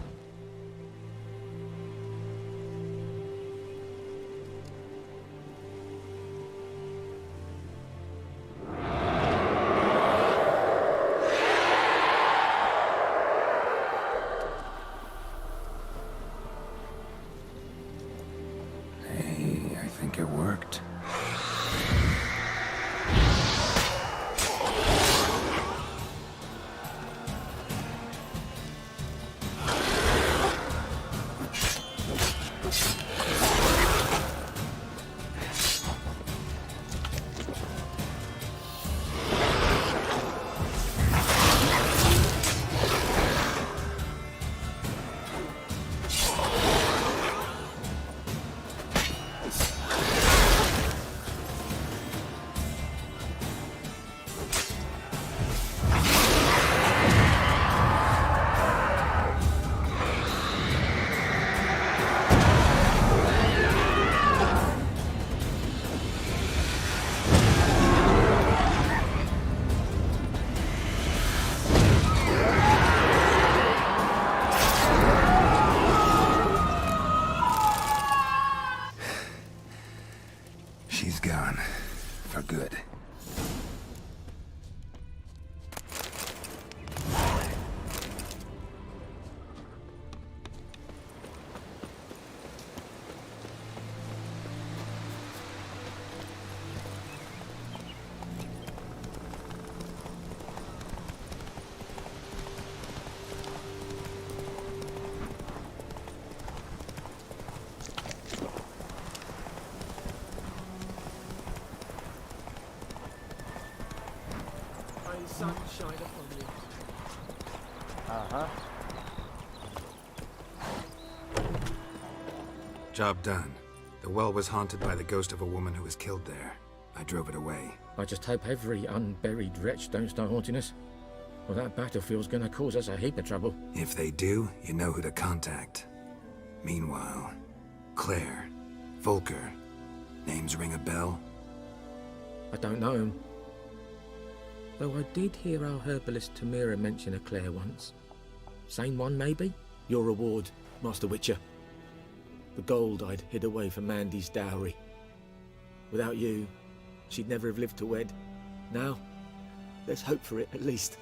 Hey, I think it worked. She's gone. For good.
Sunshine upon you.
Uh-huh.
Job done. The well was haunted by the ghost of a woman who was killed there. I drove it away.
I just hope every unburied wretch don't start haunting us. Well, that battlefield's gonna cause us a heap of trouble.
If they do, you know who to contact. Meanwhile, Claire, Volker, names ring a bell?
I don't know him. Though I did hear our herbalist Tamira mention a Claire once. Same one, maybe? Your reward, Master Witcher. The gold I'd hid away for Mandy's dowry. Without you, she'd never have lived to wed. Now, let's hope for it, at least.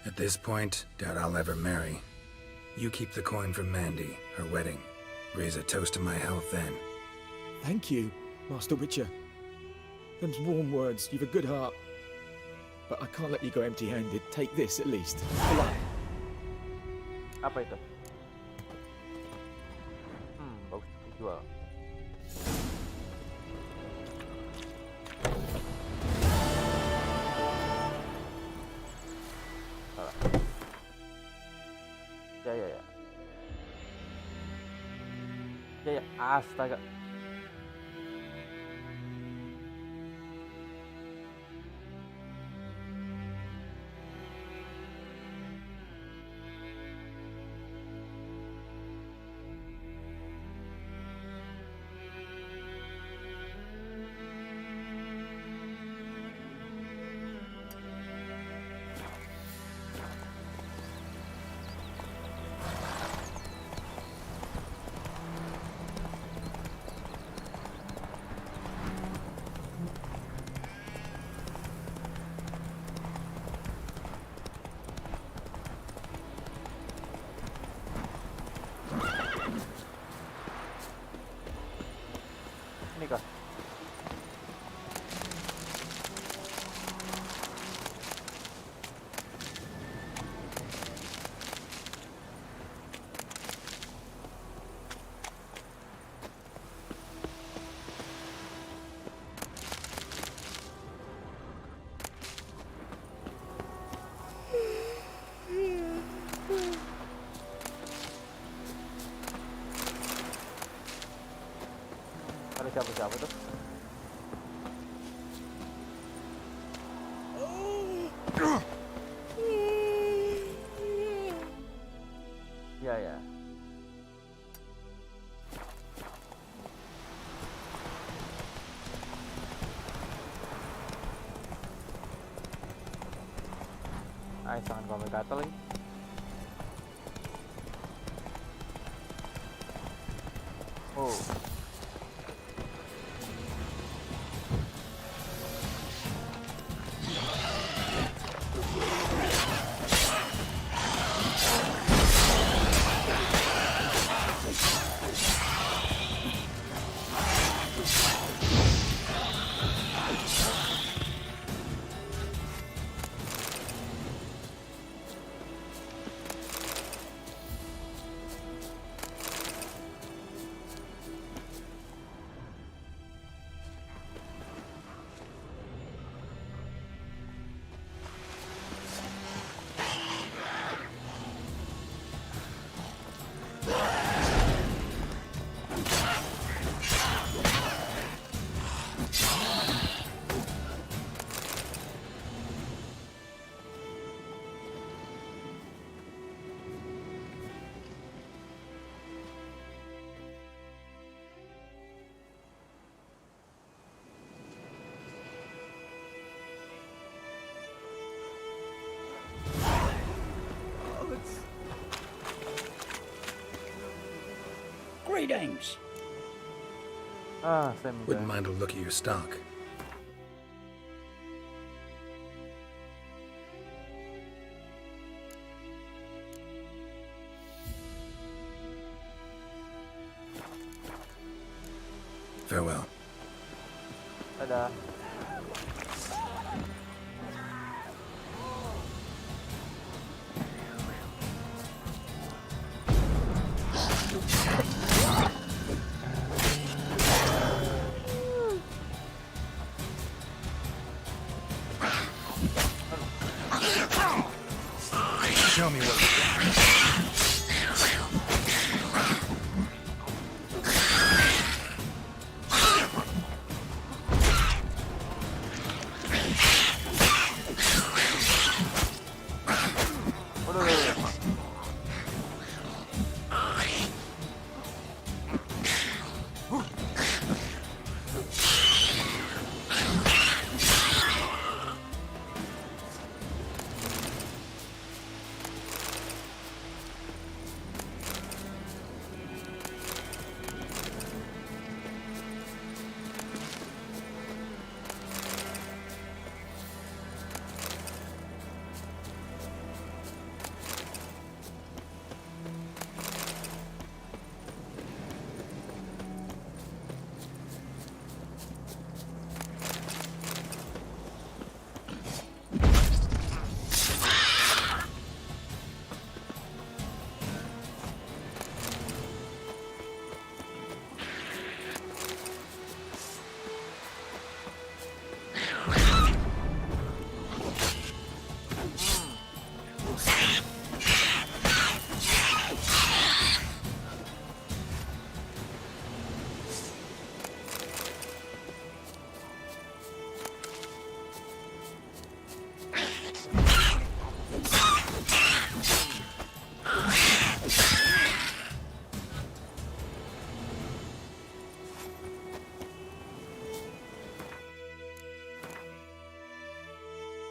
At this point, doubt I'll ever marry. You keep the coin from Mandy, her wedding. Raise a toast to my health then.
Thank you, Master Witcher. Them's warm words, you've a good heart. But I can't let you go empty-handed. Take this, at least.
Apa itu? Bagus dijual. Salah. Ya, astaga. Ini kah? Ada siapa-siapa tuh? Ya. Nice, tangan gua sampai gatel lagi. Oh.
Greetings.
Ah, same
Wouldn't mind a look at your stock. Farewell.
Dadah.
Show me what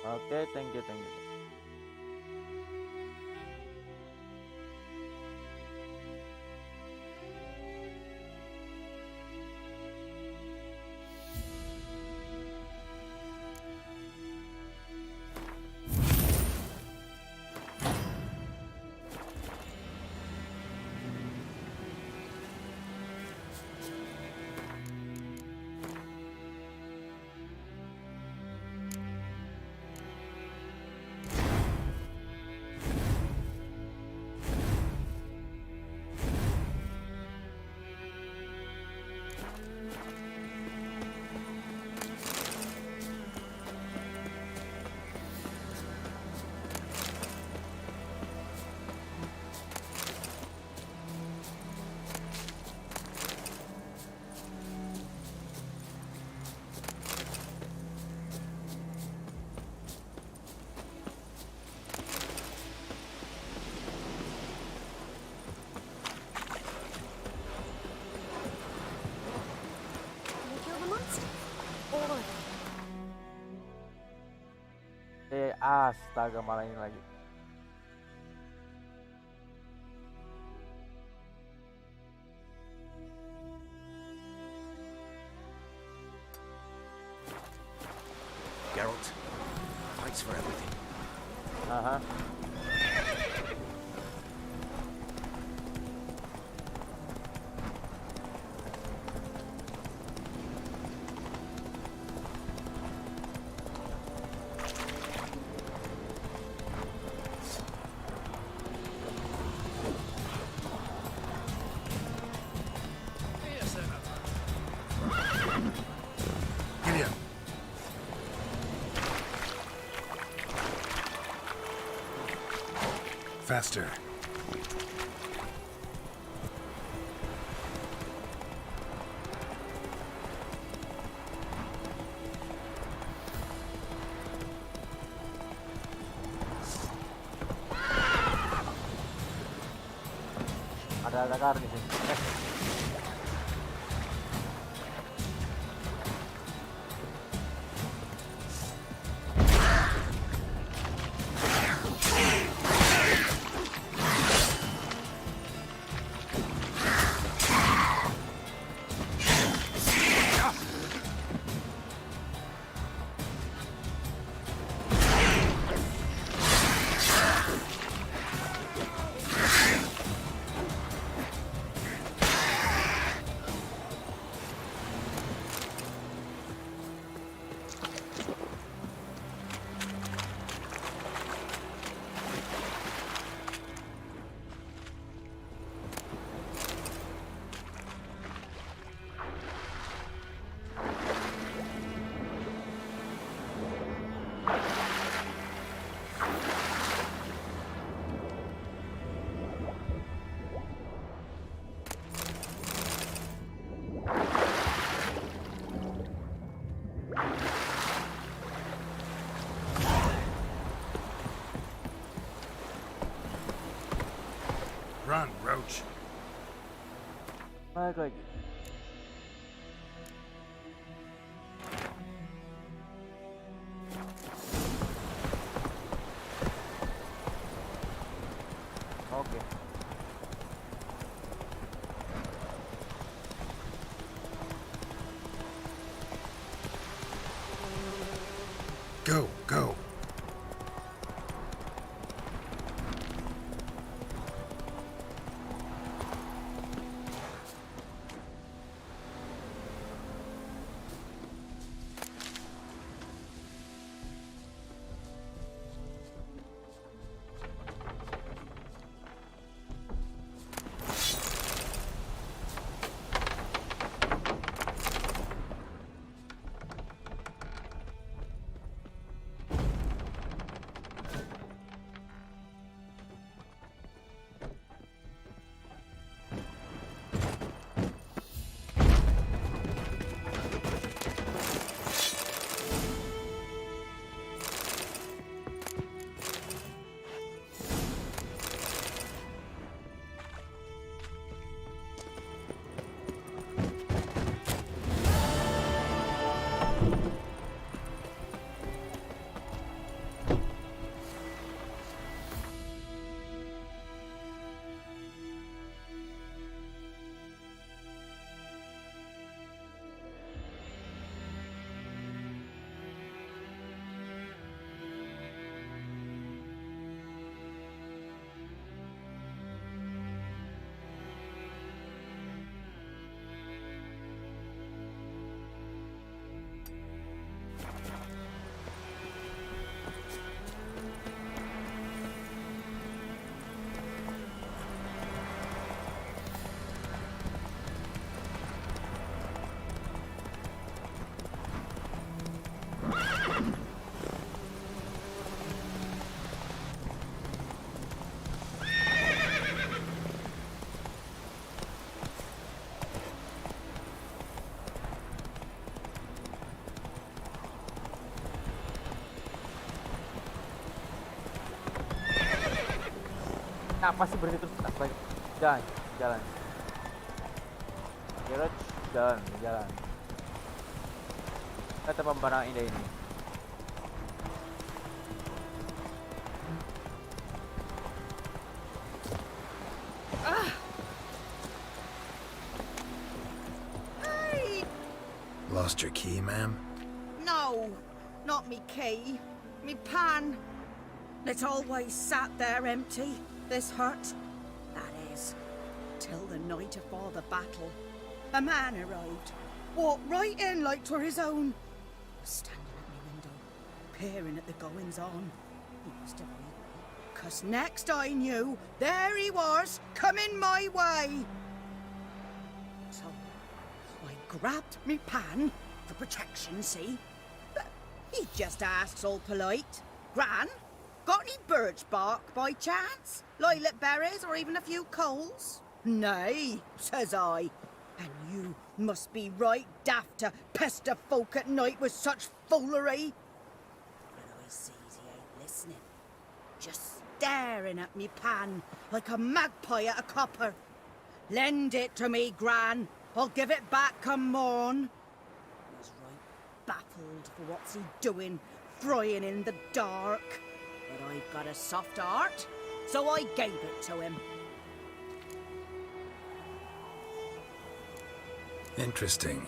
Okay, thank you, thank you. Astaga, malah ini lagi.
Geralt. Fights for everything.
Aha.
Gideon. Faster.
Ada kar di sini.
Run, Roach.
Balik lagi. Oke.
Go, go.
Apa sih berhenti terus? Baik. Jalan, jalan. Geralt, jalan, jalan. Kata pemandangan indah ini.
Lost your key, ma'am?
No,
not me key, me pan. It always sat there empty, this hut. That is, till the night afore the battle. A man arrived, walked right in like 'twere his own. Standing at me window, peering at the goings-on. He must have read me, 'cause next I knew, there he was, coming my way. So, I grabbed me pan, for protection, see? But he just asks all polite, Gran, got any birch bark by chance? Lilac berries or even a few coals? Nay, says I. And you must be right daft to pester folk at night with such foolery. But I sees he ain't listening. Just staring at me pan like a magpie at a copper. Lend it to me, Gran. I'll give it back come morn. I was right baffled for what's he doing, frying in the dark. But I've got a soft heart, so I gave it to him.
Interesting.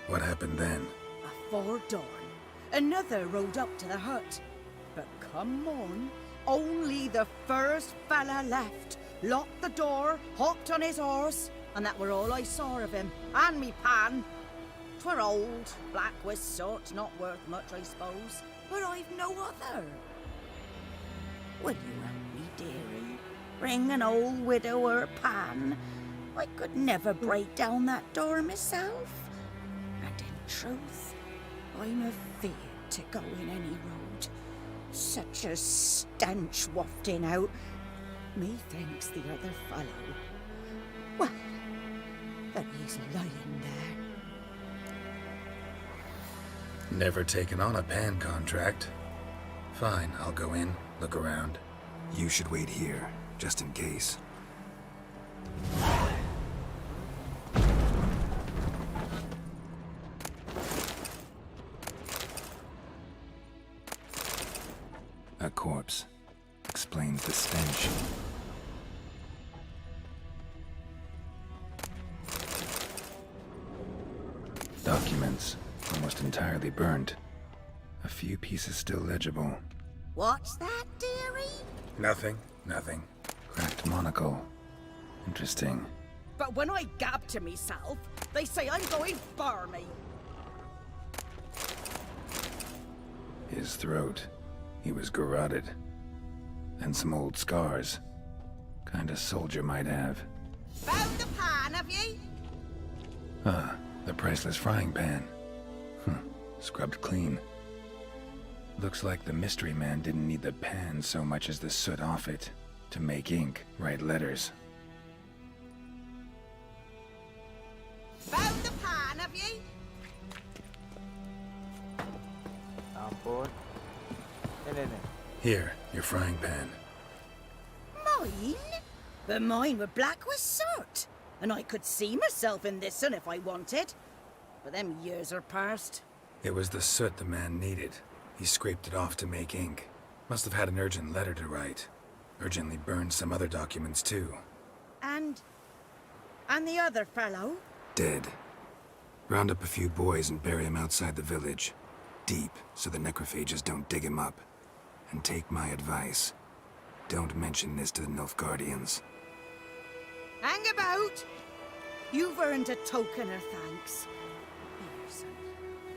What hafpened then?
Afore dawn, another rode up to the hut. But come morn, only the first fella left, locked the door, hopped on his horse, and that were all I saw of him, and me pan. 'Twere old, black with soot, not worth much, I suppose, but I've no other. Will you help me, dearie? Bring an old widower pan. I could never break down that door myself. And in truth, I'm afeard to go in any road. Such a stench wafting out. Methinks the other fellow, well, that he's lying there.
Never taken on a pan contract. Fine, I'll go in, look around. You should wait here, just in case. A corpse. Explains the stench. Documents. Almost entirely burnt. A few pieces still legible.
What's that, dearie?
Nothing. Cracked monocle. Interesting.
But when I gab to myself, they say I'm going barmy.
His throat. He was garroted. And some old scars. Kind of soldier might have.
Found the pan, have ye?
Ah, the priceless frying pan. Scrubbed clean. Looks like the mystery man didn't need the pan so much as the soot off it to make ink, write letters.
Found the pan, have ye?
Ampun. Ini.
Here, your frying pan.
Mine? But mine were black with soot. And I could see myself in this one if I wanted. But them years are past.
It was the soot the man needed. He scraped it off to make ink. Must have had an urgent letter to write. Urgently burned some other documents too.
And the other fellow?
Dead. Round up a few boys and bury him outside the village. Deep, so the necrophages don't dig him up. And take my advice. Don't mention this to the Nilfgaardians.
Hang about! You've earned a token of thanks. Here, son,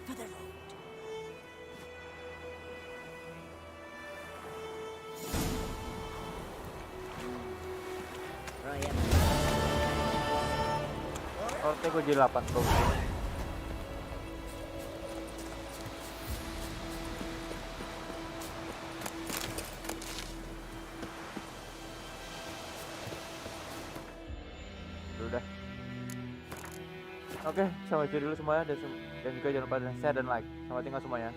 for the road.
Orte gue jadi 8 tuh. Udah. Oke, sampai itu dulu semuanya dan juga jangan lupa share dan like. Selamat tinggal semuanya.